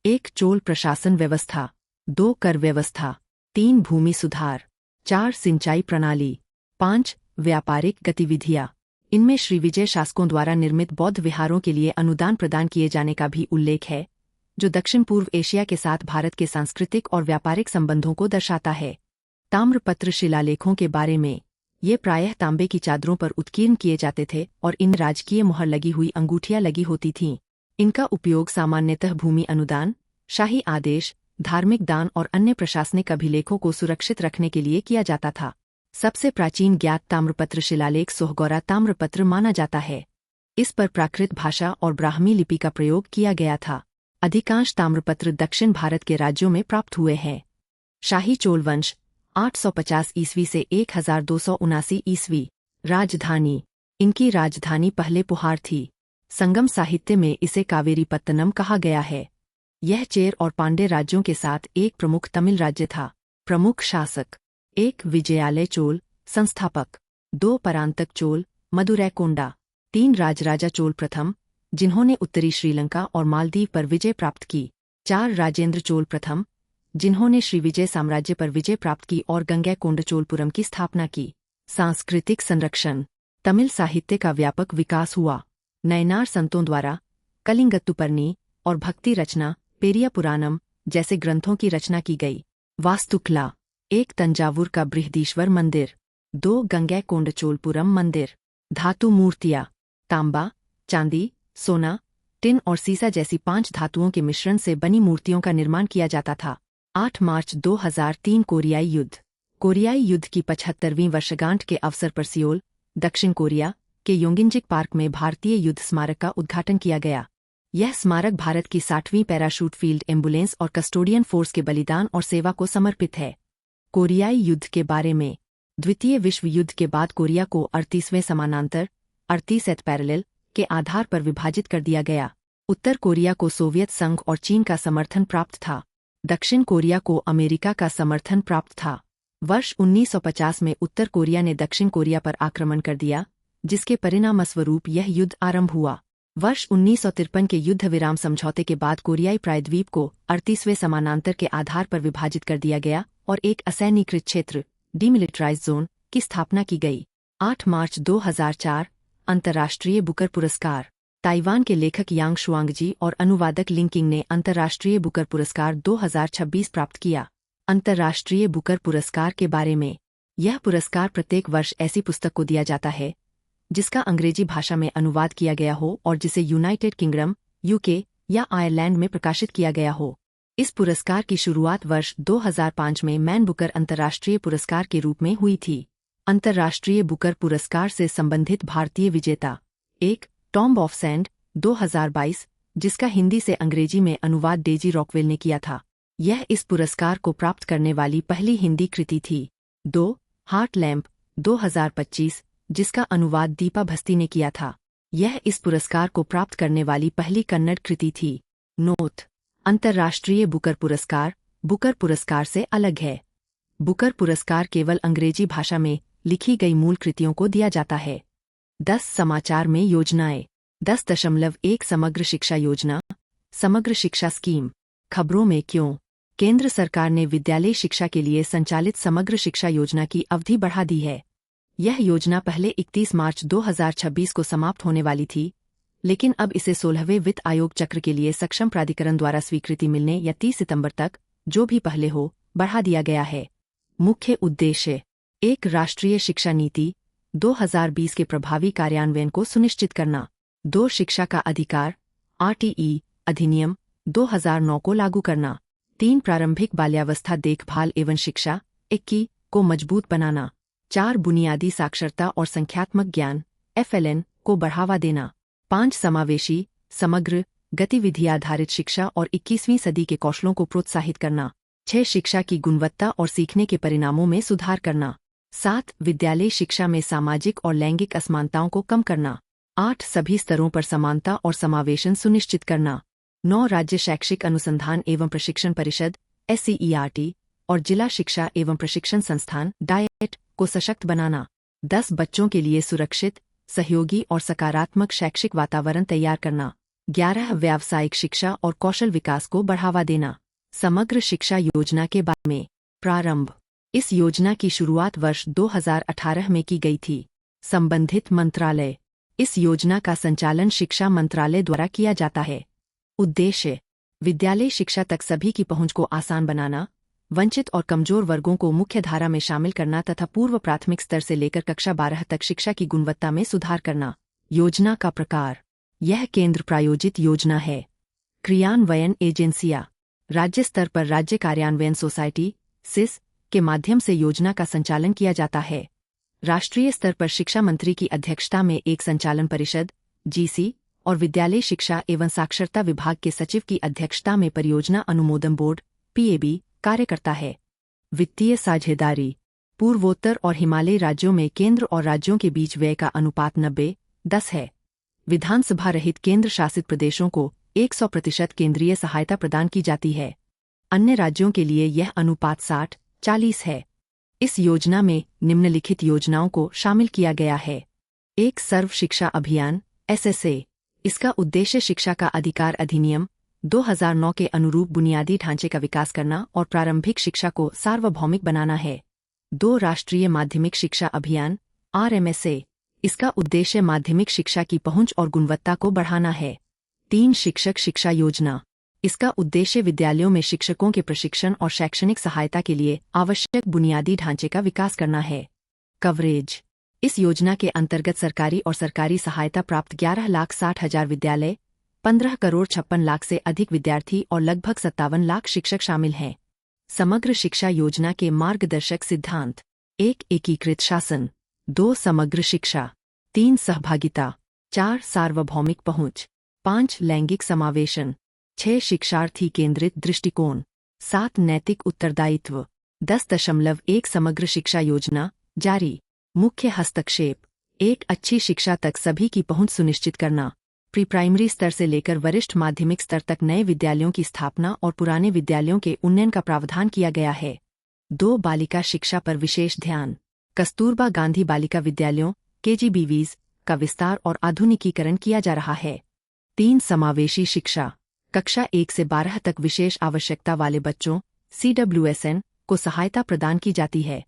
1 चोल प्रशासन व्यवस्था, 2 कर व्यवस्था, 3 भूमि सुधार, 4 सिंचाई प्रणाली, 5 व्यापारिक गतिविधियां। इनमें श्रीविजय शासकों द्वारा निर्मित बौद्ध विहारों के लिए अनुदान प्रदान किए जाने का भी उल्लेख है, जो दक्षिण पूर्व एशिया के साथ भारत के सांस्कृतिक और व्यापारिक संबंधों को दर्शाता है। ताम्रपत्र शिलालेखों के बारे में, ये प्रायः तांबे की चादरों पर उत्कीर्ण किए जाते थे और इन राजकीय मुहर लगी हुई अंगूठियां लगी होती थीं। इनका उपयोग सामान्यतः भूमि अनुदान, शाही आदेश, धार्मिक दान और अन्य प्रशासनिक अभिलेखों को सुरक्षित रखने के लिए किया जाता था। सबसे प्राचीन ज्ञात ताम्रपत्र शिलालेख सोहगौरा ताम्रपत्र माना जाता है। इस पर प्राकृत भाषा और ब्राह्मी लिपि का प्रयोग किया गया था। अधिकांश ताम्रपत्र दक्षिण भारत के राज्यों में प्राप्त हुए हैं। शाही चोल वंश 850 ईस्वी से 1279 ईस्वी। राजधानी, इनकी राजधानी पहले पुहार थी। संगम साहित्य में इसे कावेरीपत्तनम कहा गया है। यह चेर और पांड्य राज्यों के साथ एक प्रमुख तमिल राज्य था। प्रमुख शासक, 1 विजयालय चोल, संस्थापक, 2 परांतक चोल, मदुरैकोंडा, 3 राजराजा चोल प्रथम, जिन्होंने उत्तरी श्रीलंका और मालदीव पर विजय प्राप्त की, 4 राजेंद्र चोल प्रथम, जिन्होंने श्रीविजय साम्राज्य पर विजय प्राप्त की और गंगैकोंडचोलपुरम की स्थापना की। सांस्कृतिक संरक्षण, तमिल साहित्य का व्यापक विकास हुआ। नयनार संतों द्वारा कलिंगत्तुपर्णी और भक्ति रचना पेरिया पुराणम जैसे ग्रंथों की रचना की गई। वास्तुकला, 1 तंजावुर का बृहदीश्वर मंदिर, 2 गंगैकोंडचोलपुरम मंदिर। धातु मूर्तियां, तांबा, चांदी, सोना, टिन और सीसा जैसी 5 धातुओं के मिश्रण से बनी मूर्तियों का निर्माण किया जाता था। 8 मार्च 2003 कोरियाई युद्ध। कोरियाई युद्ध की 75वीं वर्षगांठ के अवसर पर सियोल, दक्षिण कोरिया के योंगिंजिक पार्क में भारतीय युद्ध स्मारक का उद्घाटन किया गया। यह स्मारक भारत की 60वीं पैराशूट फील्ड एम्बुलेंस और कस्टोडियन फोर्स के बलिदान और सेवा को समर्पित है। कोरियाई युद्ध के बारे में, द्वितीय विश्व युद्ध के बाद कोरिया को 38वें समानांतर 38th पैरेलल के आधार पर विभाजित कर दिया गया। उत्तर कोरिया को सोवियत संघ और चीन का समर्थन प्राप्त था। दक्षिण कोरिया को अमेरिका का समर्थन प्राप्त था। वर्ष 1950 में उत्तर कोरिया ने दक्षिण कोरिया पर आक्रमण कर दिया, जिसके परिणामस्वरूप यह युद्ध आरंभ हुआ। वर्ष 1953 के युद्ध विराम समझौते के बाद कोरियाई प्रायद्वीप को 38वें समानांतर के आधार पर विभाजित कर दिया गया और एक असैन्यीकृत क्षेत्र डीमिलिटराइज्ड जोन की स्थापना की गई। 8 मार्च 2004 अंतर्राष्ट्रीय बुकर पुरस्कार। ताइवान के लेखक यांग शुआंगजी और अनुवादक लिंकिंग ने अंतर्राष्ट्रीय बुकर पुरस्कार 2026 प्राप्त किया। अंतर्राष्ट्रीय बुकर पुरस्कार के बारे में। यह पुरस्कार प्रत्येक वर्ष ऐसी पुस्तक को दिया जाता है जिसका अंग्रेजी भाषा में अनुवाद किया गया हो और जिसे यूनाइटेड किंगडम, यूके या आयरलैंड में प्रकाशित किया गया हो। इस पुरस्कार की शुरुआत वर्ष 2005 में मैन बुकर अंतर्राष्ट्रीय पुरस्कार के रूप में हुई थी। अंतर्राष्ट्रीय बुकर पुरस्कार से संबंधित भारतीय विजेता। 1. टॉम्ब ऑफ सैंड 2022, जिसका हिंदी से अंग्रेजी में अनुवाद डेजी रॉकवेल ने किया था। यह इस पुरस्कार को प्राप्त करने वाली पहली हिंदी कृति थी। 2. हार्ट लैम्प 2025, जिसका अनुवाद दीपा भस्ती ने किया था। यह इस पुरस्कार को प्राप्त करने वाली पहली कन्नड़ कृति थी। नोट: अंतर्राष्ट्रीय बुकर पुरस्कार से अलग है। बुकर पुरस्कार केवल अंग्रेजी भाषा में लिखी गई मूल कृतियों को दिया जाता है। 10 समाचार में योजनाएं। 10.1 समग्र शिक्षा योजना, समग्र शिक्षा स्कीम। खबरों में क्यों? केंद्र सरकार ने विद्यालय शिक्षा के लिए संचालित समग्र शिक्षा योजना की अवधि बढ़ा दी है। यह योजना पहले 31 मार्च 2026 को समाप्त होने वाली थी, लेकिन अब इसे 16वें वित्त आयोग चक्र के लिए सक्षम प्राधिकरण द्वारा स्वीकृति मिलने या 30 सितंबर तक, जो भी पहले हो, बढ़ा दिया गया है। मुख्य उद्देश्य: 1. राष्ट्रीय शिक्षा नीति 2020 के प्रभावी कार्यान्वयन को सुनिश्चित करना। 2. शिक्षा का अधिकार RTE अधिनियम 2009 को लागू करना। 3. प्रारंभिक बाल्यावस्था देखभाल एवं शिक्षा 21 को मजबूत बनाना। 4. बुनियादी साक्षरता और संख्यात्मक ज्ञान FLN को बढ़ावा देना। 5. समावेशी, समग्र, गतिविधि आधारित शिक्षा और 21वीं सदी के कौशलों को प्रोत्साहित करना। 6. शिक्षा की गुणवत्ता और सीखने के परिणामों में सुधार करना। 7. विद्यालय शिक्षा में सामाजिक और लैंगिक असमानताओं को कम करना। 8. सभी स्तरों पर समानता और समावेशन सुनिश्चित करना। 9. राज्य शैक्षिक अनुसंधान एवं प्रशिक्षण परिषद SCERT और जिला शिक्षा एवं प्रशिक्षण संस्थान DIET को सशक्त बनाना। 10. बच्चों के लिए सुरक्षित, सहयोगी और सकारात्मक शैक्षिक वातावरण तैयार करना। 11. व्यावसायिक शिक्षा और कौशल विकास को बढ़ावा देना। समग्र शिक्षा योजना के बारे में। प्रारंभ: इस योजना की शुरुआत वर्ष 2018 में की गई थी। संबंधित मंत्रालय: इस योजना का संचालन शिक्षा मंत्रालय द्वारा किया जाता है। उद्देश्य: विद्यालय शिक्षा तक सभी की पहुंच को आसान बनाना, वंचित और कमजोर वर्गों को मुख्य धारा में शामिल करना तथा पूर्व प्राथमिक स्तर से लेकर कक्षा 12 तक शिक्षा की गुणवत्ता में सुधार करना। योजना का प्रकार: यह केंद्र प्रायोजित योजना है। क्रियान्वयन एजेंसियां: राज्य स्तर पर राज्य कार्यान्वयन सोसाइटी SIS के माध्यम से योजना का संचालन किया जाता है। राष्ट्रीय स्तर पर शिक्षा मंत्री की अध्यक्षता में एक संचालन परिषद GC और विद्यालय शिक्षा एवं साक्षरता विभाग के सचिव की अध्यक्षता में परियोजना अनुमोदन बोर्ड PAB कार्य करता है। वित्तीय साझेदारी: पूर्वोत्तर और हिमालयी राज्यों में केंद्र और राज्यों के बीच व्यय का अनुपात 90-10 है। विधानसभा रहित केंद्र शासित प्रदेशों को 100% केंद्रीय सहायता प्रदान की जाती है। अन्य राज्यों के लिए यह अनुपात 60-40 है। इस योजना में निम्नलिखित योजनाओं को शामिल किया गया है। 1. सर्व शिक्षा अभियान SSA। इसका उद्देश्य शिक्षा का अधिकार अधिनियम 2009 के अनुरूप बुनियादी ढांचे का विकास करना और प्रारंभिक शिक्षा को सार्वभौमिक बनाना है। 2. राष्ट्रीय माध्यमिक शिक्षा अभियान RMSA। इसका उद्देश्य माध्यमिक शिक्षा की पहुंच और गुणवत्ता को बढ़ाना है। 3. शिक्षक शिक्षा योजना। इसका उद्देश्य विद्यालयों में शिक्षकों के प्रशिक्षण और शैक्षणिक सहायता के लिए आवश्यक बुनियादी ढांचे का विकास करना है। कवरेज: इस योजना के अंतर्गत सरकारी और सरकारी सहायता प्राप्त 11,60,000 विद्यालय, 15,56,00,000 से अधिक विद्यार्थी और लगभग 57 लाख शिक्षक शामिल हैं। समग्र शिक्षा योजना के मार्गदर्शक सिद्धांत: 1. एकीकृत शासन। 2. समग्र शिक्षा। 3. सहभागिता। 4. सार्वभौमिक पहुंच। 5. लैंगिक समावेशन। 6. शिक्षार्थी केंद्रित दृष्टिकोण। 7. नैतिक उत्तरदायित्व। 10.1 समग्र शिक्षा योजना जारी। मुख्य हस्तक्षेप: 1. अच्छी शिक्षा तक सभी की पहुंच सुनिश्चित करना। प्री प्राइमरी स्तर से लेकर वरिष्ठ माध्यमिक स्तर तक नए विद्यालयों की स्थापना और पुराने विद्यालयों के उन्नयन का प्रावधान किया गया है। 2. बालिका शिक्षा पर विशेष ध्यान। कस्तूरबा गांधी बालिका विद्यालयों KGBVs का विस्तार और आधुनिकीकरण किया जा रहा है। 3. समावेशी शिक्षा। कक्षा 1 से 12 तक विशेष आवश्यकता वाले बच्चों CWSN को सहायता प्रदान की जाती है।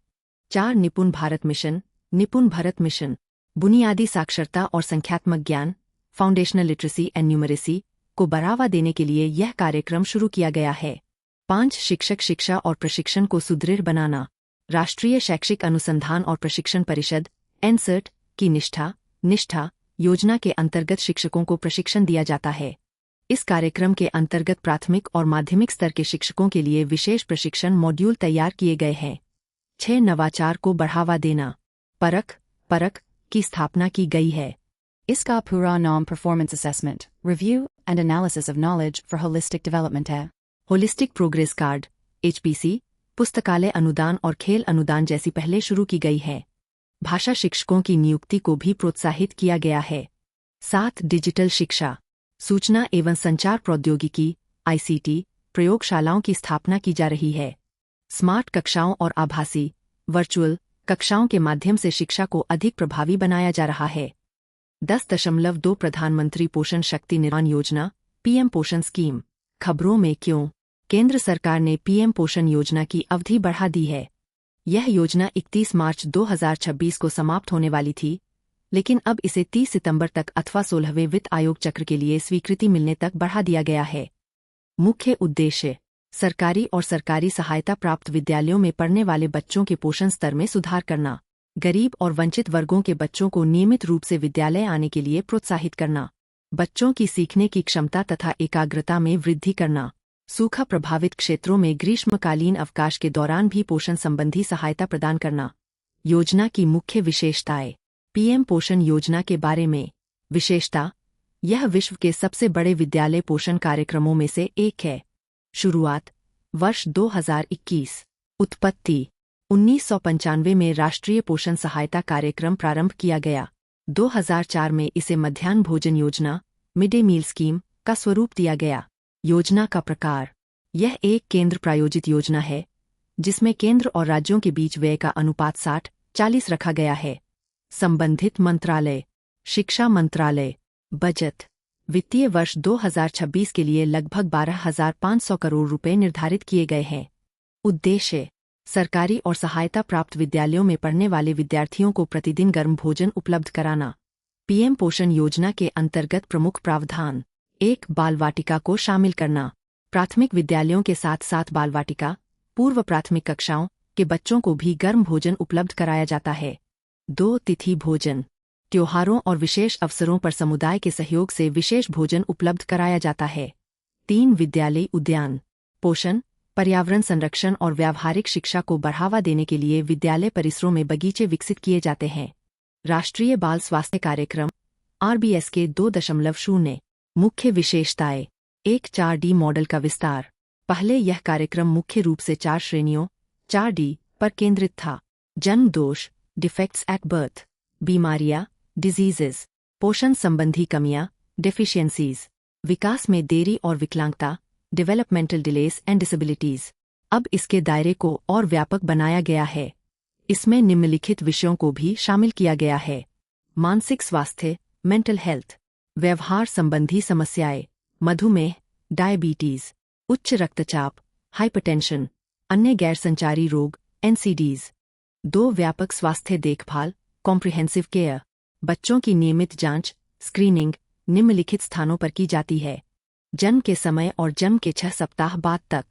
4. निपुण भारत मिशन। निपुण भारत मिशन बुनियादी साक्षरता और संख्यात्मक ज्ञान फाउंडेशनल लिटरेसी एंड न्यूमरेसी को बढ़ावा देने के लिए यह कार्यक्रम शुरू किया गया है। 5. शिक्षक शिक्षा और प्रशिक्षण को सुदृढ़ बनाना। राष्ट्रीय शैक्षिक अनुसंधान और प्रशिक्षण परिषद NSERT की निष्ठा योजना के अंतर्गत शिक्षकों को प्रशिक्षण दिया जाता है। इस कार्यक्रम के अंतर्गत प्राथमिक और माध्यमिक स्तर के शिक्षकों के लिए विशेष प्रशिक्षण मॉड्यूल तैयार किए गए हैं। 6. नवाचार को बढ़ावा देना। परख की स्थापना की गई है। इसका पूरा नाम performance assessment, review and analysis of knowledge for holistic development है। होलिस्टिक प्रोग्रेस कार्ड HPC पुस्तकालय अनुदान और खेल अनुदान जैसी पहले शुरू की गई है। भाषा शिक्षकों की नियुक्ति को भी प्रोत्साहित किया गया है। 7. डिजिटल शिक्षा। सूचना एवं संचार प्रौद्योगिकी ICT प्रयोगशालाओं की स्थापना की जा रही है। स्मार्ट कक्षाओं और आभासी वर्चुअल कक्षाओं के माध्यम से शिक्षा को अधिक प्रभावी बनाया जा रहा है। 10.2 प्रधानमंत्री पोषण शक्ति निर्माण योजना PM पोषण स्कीम। खबरों में क्यों? केंद्र सरकार ने PM पोषण योजना की अवधि बढ़ा दी है। यह योजना 31 मार्च 2026 को समाप्त होने वाली थी, लेकिन अब इसे 30 सितंबर तक अथवा 16वें वित्त आयोग चक्र के लिए स्वीकृति मिलने तक बढ़ा दिया गया है। मुख्य उद्देश्य सरकारी और सरकारी सहायता प्राप्त विद्यालयों में पढ़ने वाले बच्चों के पोषण स्तर में सुधार करना, गरीब और वंचित वर्गों के बच्चों को नियमित रूप से विद्यालय आने के लिए प्रोत्साहित करना, बच्चों की सीखने की क्षमता तथा एकाग्रता में वृद्धि करना, सूखा प्रभावित क्षेत्रों में ग्रीष्मकालीन अवकाश के दौरान भी पोषण संबंधी सहायता प्रदान करना। योजना की मुख्य विशेषताएं। PM पोषण योजना के बारे में। विशेषता: यह विश्व के सबसे बड़े विद्यालय पोषण कार्यक्रमों में से एक है। शुरुआत वर्ष 2021। उत्पत्ति 1995 में राष्ट्रीय पोषण सहायता कार्यक्रम प्रारंभ किया गया। 2004 में इसे मध्याह्न भोजन योजना मिड डे मील स्कीम का स्वरूप दिया गया। योजना का प्रकार: यह एक केंद्र प्रायोजित योजना है जिसमें केंद्र और राज्यों के बीच व्यय का अनुपात 60-40 रखा गया है। संबंधित मंत्रालय: शिक्षा मंत्रालय। बजट: वित्तीय वर्ष 2026 के लिए लगभग 12,500 करोड़ रुपए निर्धारित किए गए हैं। उद्देश्य: सरकारी और सहायता प्राप्त विद्यालयों में पढ़ने वाले विद्यार्थियों को प्रतिदिन गर्म भोजन उपलब्ध कराना। PM पोषण योजना के अंतर्गत प्रमुख प्रावधान: 1. बाल वाटिका को शामिल करना। प्राथमिक विद्यालयों के साथ साथ बाल वाटिका, पूर्व प्राथमिक कक्षाओं के बच्चों को भी गर्म भोजन उपलब्ध कराया जाता है। 2. तिथि भोजन। त्योहारों और विशेष अवसरों पर समुदाय के सहयोग से विशेष भोजन उपलब्ध कराया जाता है। 3. विद्यालय उद्यान। पोषण, पर्यावरण संरक्षण और व्यावहारिक शिक्षा को बढ़ावा देने के लिए विद्यालय परिसरों में बगीचे विकसित किए जाते हैं। राष्ट्रीय बाल स्वास्थ्य कार्यक्रम RBS के 2.0 मुख्य विशेषताएं। 1. 4D मॉडल का विस्तार। पहले यह कार्यक्रम मुख्य रूप से 4 श्रेणियों 4D पर केंद्रित था: जन्म दोष डिफेक्ट्स एट बर्थ, बीमारियां डिजीजेस, पोषण संबंधी कमियां डेफिशिएंसीज, विकास में देरी और विकलांगता डेवलपमेंटल डिलेस एंड डिसेबिलिटीज। अब इसके दायरे को और व्यापक बनाया गया है। इसमें निम्नलिखित विषयों को भी शामिल किया गया है: मानसिक स्वास्थ्य मेंटल हेल्थ, व्यवहार संबंधी समस्याएं, मधुमेह डायबिटीज, उच्च रक्तचाप हाइपरटेंशन, अन्य गैर संचारी रोग NCDs। 2. व्यापक स्वास्थ्य देखभाल कॉम्प्रिहेंसिव केयर। बच्चों की नियमित जांच स्क्रीनिंग निम्नलिखित स्थानों पर की जाती है: जन्म के समय और जन्म के 6 सप्ताह बाद तक,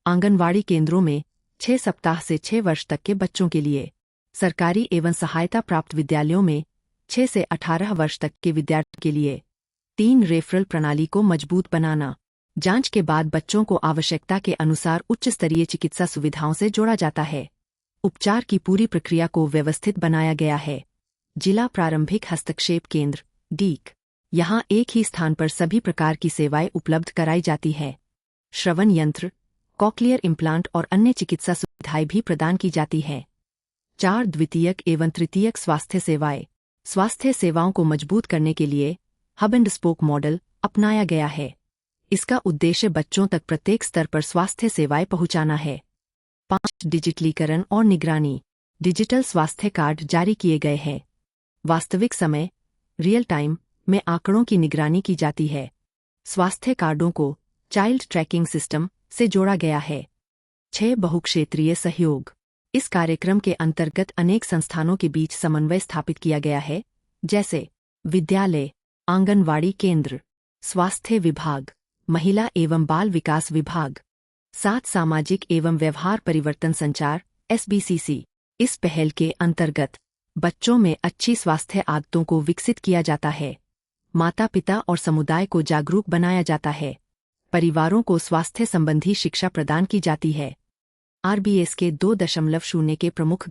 आंगनवाड़ी केंद्रों में 6 सप्ताह से 6 वर्ष तक के बच्चों के लिए, सरकारी एवं सहायता प्राप्त विद्यालयों में 6 से 18 वर्ष तक के विद्यार्थियों के लिए। 3. रेफरल प्रणाली को मजबूत बनाना। जांच के बाद बच्चों को आवश्यकता के अनुसार उच्च स्तरीय चिकित्सा सुविधाओं से जोड़ा जाता है। उपचार की पूरी प्रक्रिया को व्यवस्थित बनाया गया है। जिला प्रारंभिक हस्तक्षेप केंद्र DIC। यहाँ एक ही स्थान पर सभी प्रकार की सेवाएं उपलब्ध कराई जाती है। श्रवण यंत्र कॉक्लियर इम्प्लांट और अन्य चिकित्सा सुविधाएं भी प्रदान की जाती हैं। 4. द्वितीयक एवं तृतीयक स्वास्थ्य सेवाएं। स्वास्थ्य सेवाओं को मजबूत करने के लिए हब एंड स्पोक मॉडल अपनाया गया है। इसका उद्देश्य बच्चों तक प्रत्येक स्तर पर स्वास्थ्य सेवाएं पहुंचाना है। 5. डिजिटलीकरण और निगरानी। डिजिटल स्वास्थ्य कार्ड जारी किए गए हैं। वास्तविक समय रियल टाइम में आंकड़ों की निगरानी की जाती है। स्वास्थ्य कार्डों को चाइल्ड ट्रैकिंग सिस्टम से जोड़ा गया है। 6. बहुक्षेत्रीय सहयोग। इस कार्यक्रम के अंतर्गत अनेक संस्थानों के बीच समन्वय स्थापित किया गया है, जैसे विद्यालय, आंगनवाड़ी केंद्र, स्वास्थ्य विभाग, महिला एवं बाल विकास विभाग। 7. सामाजिक एवं व्यवहार परिवर्तन संचार SBCC। इस पहल के अंतर्गत बच्चों में अच्छी स्वास्थ्य आदतों को विकसित किया जाता है, माता पिता और समुदाय को जागरूक बनाया जाता है, परिवारों को स्वास्थ्य संबंधी शिक्षा प्रदान की जाती है। RBS के 2.0 के प्रमुख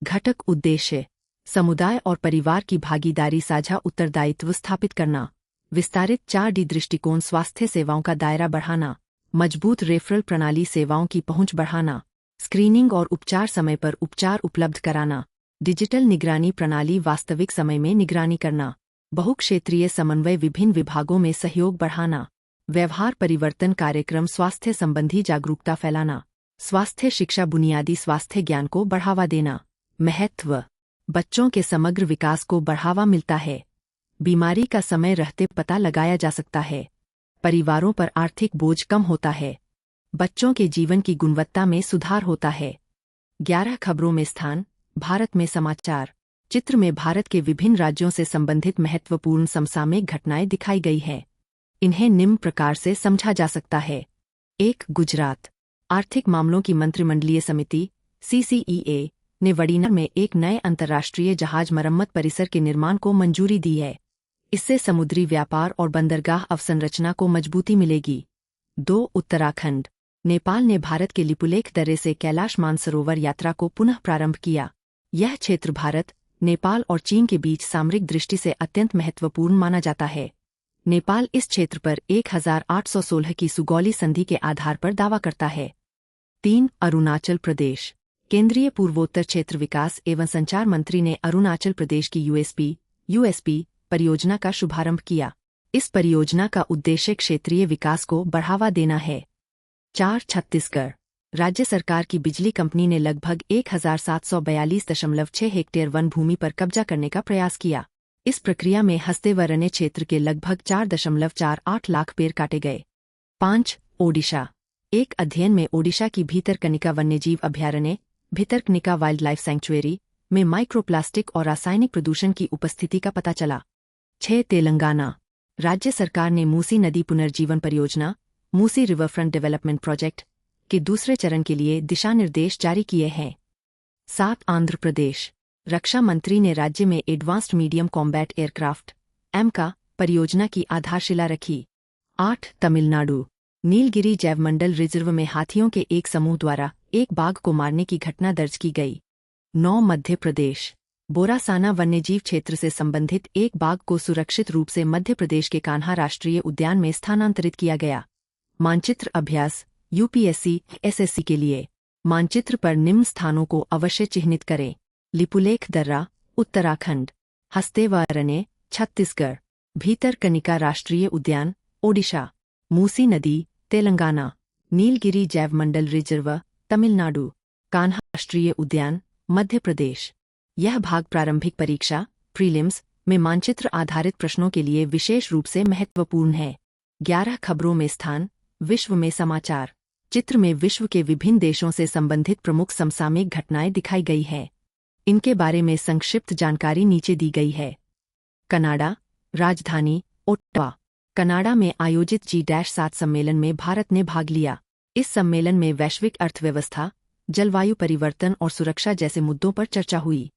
घटक उद्देश्य समुदाय और परिवार की भागीदारी, साझा उत्तरदायित्व स्थापित करना, विस्तारित 4D दृष्टिकोण, स्वास्थ्य सेवाओं का दायरा बढ़ाना, मजबूत रेफरल प्रणाली, सेवाओं की पहुंच बढ़ाना, स्क्रीनिंग और उपचार समय पर उपचार उपलब्ध कराना, डिजिटल निगरानी प्रणाली, वास्तविक समय में निगरानी करना, बहुक्षेत्रीय समन्वय, विभिन्न विभागों में सहयोग बढ़ाना, व्यवहार परिवर्तन कार्यक्रम, स्वास्थ्य संबंधी जागरूकता फैलाना, स्वास्थ्य शिक्षा, बुनियादी स्वास्थ्य ज्ञान को बढ़ावा देना। महत्व: बच्चों के समग्र विकास को बढ़ावा मिलता है, बीमारी का समय रहते पता लगाया जा सकता है, परिवारों पर आर्थिक बोझ कम होता है, बच्चों के जीवन की गुणवत्ता में सुधार होता है। 11 खबरों में स्थान। भारत में समाचार। चित्र में भारत के विभिन्न राज्यों से संबंधित महत्वपूर्ण समसामयिक घटनाएं दिखाई गई है। इन्हें निम्न प्रकार से समझा जा सकता है। 1. गुजरात। आर्थिक मामलों की मंत्रिमंडलीय समिति CCEA ने वडीनगर में एक नए अंतर्राष्ट्रीय जहाज मरम्मत परिसर के निर्माण को मंजूरी दी है। इससे समुद्री व्यापार और बंदरगाह अवसंरचना को मजबूती मिलेगी। 2. उत्तराखंड। नेपाल ने भारत के लिपुलेख दर्रे से कैलाश मानसरोवर यात्रा को पुनः प्रारंभ किया। यह क्षेत्र भारत, नेपाल और चीन के बीच सामरिक दृष्टि से अत्यंत महत्वपूर्ण माना जाता है। नेपाल इस क्षेत्र पर 1816 की सुगौली संधि के आधार पर दावा करता है। 3. अरुणाचल प्रदेश। केंद्रीय पूर्वोत्तर क्षेत्र विकास एवं संचार मंत्री ने अरुणाचल प्रदेश की USP परियोजना का शुभारंभ किया। इस परियोजना का उद्देश्य क्षेत्रीय विकास को बढ़ावा देना है। 4. छत्तीसगढ़। राज्य सरकार की बिजली कंपनी ने लगभग 1742.6 हेक्टेयर वन भूमि पर कब्जा करने का प्रयास किया। इस प्रक्रिया में हस्तेवरण्य क्षेत्र के लगभग 4.48 लाख पेड़ काटे गए। 5. ओडिशा। एक अध्ययन में ओडिशा की भीतरकनिका वन्यजीव अभयारण्य भितरकनिका वाइल्ड लाइफ सैंक्चुएरी में माइक्रोप्लास्टिक और रासायनिक प्रदूषण की उपस्थिति का पता चला। 6. तेलंगाना। राज्य सरकार ने मूसी नदी पुनर्जीवन परियोजना मूसी रिवरफ्रंट डेवलपमेंट प्रोजेक्ट के दूसरे चरण के लिए दिशा निर्देश जारी किए हैं। 7. आंध्र प्रदेश। रक्षा मंत्री ने राज्य में advanced medium combat aircraft AMCA परियोजना की आधारशिला रखी। 8. तमिलनाडु। नीलगिरी जैवमंडल रिजर्व में हाथियों के एक समूह द्वारा एक बाघ को मारने की घटना दर्ज की गई। 9. मध्य प्रदेश। बोरासाना वन्यजीव क्षेत्र से संबंधित एक बाघ को सुरक्षित रूप से मध्य प्रदेश के कान्हा राष्ट्रीय उद्यान में स्थानांतरित किया गया। मानचित्र अभ्यास UPSC SSC के लिए मानचित्र पर निम्न स्थानों को अवश्य चिह्नित करें: लिपुलेख दर्रा उत्तराखंड, हस्तेवरण्य छत्तीसगढ़, भीतरकनिका राष्ट्रीय उद्यान ओडिशा, मूसी नदी तेलंगाना, नीलगिरी जैवमंडल रिजर्व तमिलनाडु, कान्हा राष्ट्रीय उद्यान मध्य प्रदेश। यह भाग प्रारंभिक परीक्षा प्रीलिम्स में मानचित्र आधारित प्रश्नों के लिए विशेष रूप से महत्वपूर्ण है। 11 खबरों में स्थान। विश्व में समाचार। चित्र में विश्व के विभिन्न देशों से संबंधित प्रमुख समसामयिक घटनाएं दिखाई गई है। इनके बारे में संक्षिप्त जानकारी नीचे दी गई है। कनाडा। राजधानी ओट्टावा। कनाडा में आयोजित G-7 सम्मेलन में भारत ने भाग लिया। इस सम्मेलन में वैश्विक अर्थव्यवस्था, जलवायु परिवर्तन और सुरक्षा जैसे मुद्दों पर चर्चा हुई।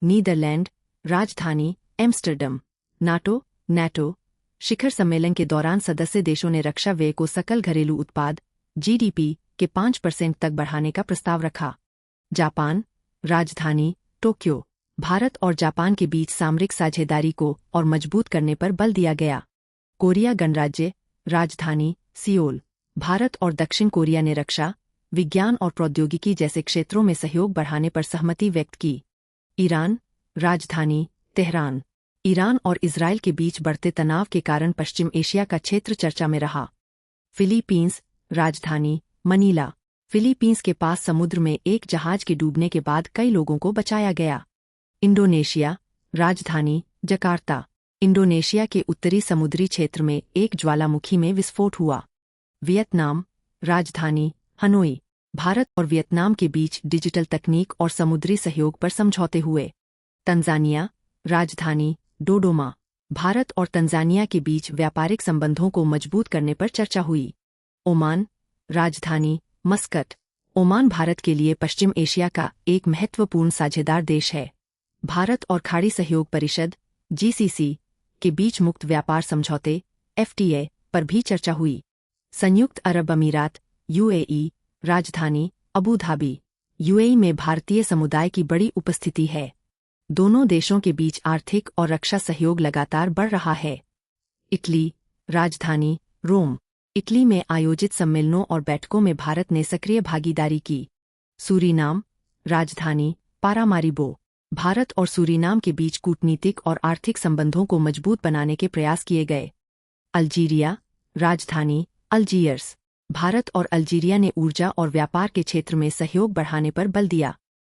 नीदरलैंड। राजधानी एम्स्टर्डम। NATO शिखर सम्मेलन के दौरान सदस्य देशों ने रक्षा व्यय को सकल घरेलू उत्पाद GDP के 5% तक बढ़ाने का प्रस्ताव रखा। जापान। राजधानी टोक्यो। भारत और जापान के बीच सामरिक साझेदारी को और मजबूत करने पर बल दिया गया। कोरिया गणराज्य। राजधानी सियोल। भारत और दक्षिण कोरिया ने रक्षा, विज्ञान और प्रौद्योगिकी जैसे क्षेत्रों में सहयोग बढ़ाने पर सहमति व्यक्त की। ईरान। राजधानी तेहरान। ईरान और इजराइल के बीच बढ़ते तनाव के कारण पश्चिम एशिया का क्षेत्र चर्चा में रहा। फिलीपींस राजधानी मनीला। फिलीपींस के पास समुद्र में एक जहाज के डूबने के बाद कई लोगों को बचाया गया। इंडोनेशिया राजधानी जकार्ता। इंडोनेशिया के उत्तरी समुद्री क्षेत्र में एक ज्वालामुखी में विस्फोट हुआ। वियतनाम राजधानी हनोई। भारत और वियतनाम के बीच डिजिटल तकनीक और समुद्री सहयोग पर समझौते हुए। तंजानिया राजधानी डोडोमा। भारत और तंजानिया के बीच व्यापारिक संबंधों को मजबूत करने पर चर्चा हुई। ओमान राजधानी मस्कट। ओमान भारत के लिए पश्चिम एशिया का एक महत्वपूर्ण साझेदार देश है। भारत और खाड़ी सहयोग परिषद (GCC) के बीच मुक्त व्यापार समझौते (FTA) पर भी चर्चा हुई। संयुक्त अरब अमीरात (UAE) राजधानी अबू धाबी। UAE में भारतीय समुदाय की बड़ी उपस्थिति है। दोनों देशों के बीच आर्थिक और रक्षा सहयोग लगातार बढ़ रहा है। इटली राजधानी रोम। इटली में आयोजित सम्मेलनों और बैठकों में भारत ने सक्रिय भागीदारी की। सूरीनाम राजधानी पारामारिबो। भारत और सूरीनाम के बीच कूटनीतिक और आर्थिक संबंधों को मजबूत बनाने के प्रयास किए गए। अल्जीरिया राजधानी अल्जीयर्स। भारत और अल्जीरिया ने ऊर्जा और व्यापार के क्षेत्र में सहयोग बढ़ाने पर बल दिया।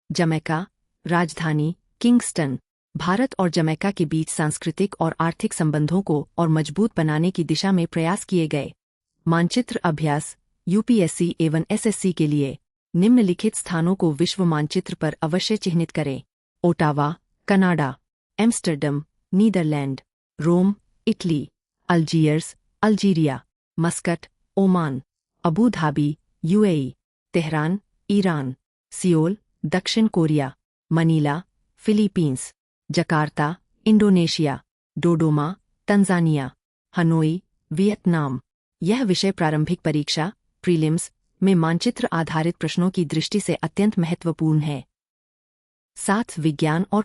जमैका राजधानी किंगस्टन। भारत और जमैका के बीच सांस्कृतिक और आर्थिक संबंधों को और मजबूत बनाने की दिशा में प्रयास किए गए। मानचित्र अभ्यास UPSC एवं SSC के लिए निम्नलिखित स्थानों को विश्व मानचित्र पर अवश्य चिह्नित करें। Ottawa Canada. Amsterdam Netherlands. Rome Italy. Algiers Algeria. Muscat Oman. Abu Dhabi UAE। Tehran Iran. Seoul दक्षिण Korea. Manila Philippines. Jakarta Indonesia. Dodoma Tanzania. Hanoi Vietnam. यह विषय प्रारंभिक परीक्षा प्रीलिम्स में मानचित्र आधारित प्रश्नों की दृष्टि से अत्यंत महत्वपूर्ण है। 7 विज्ञान और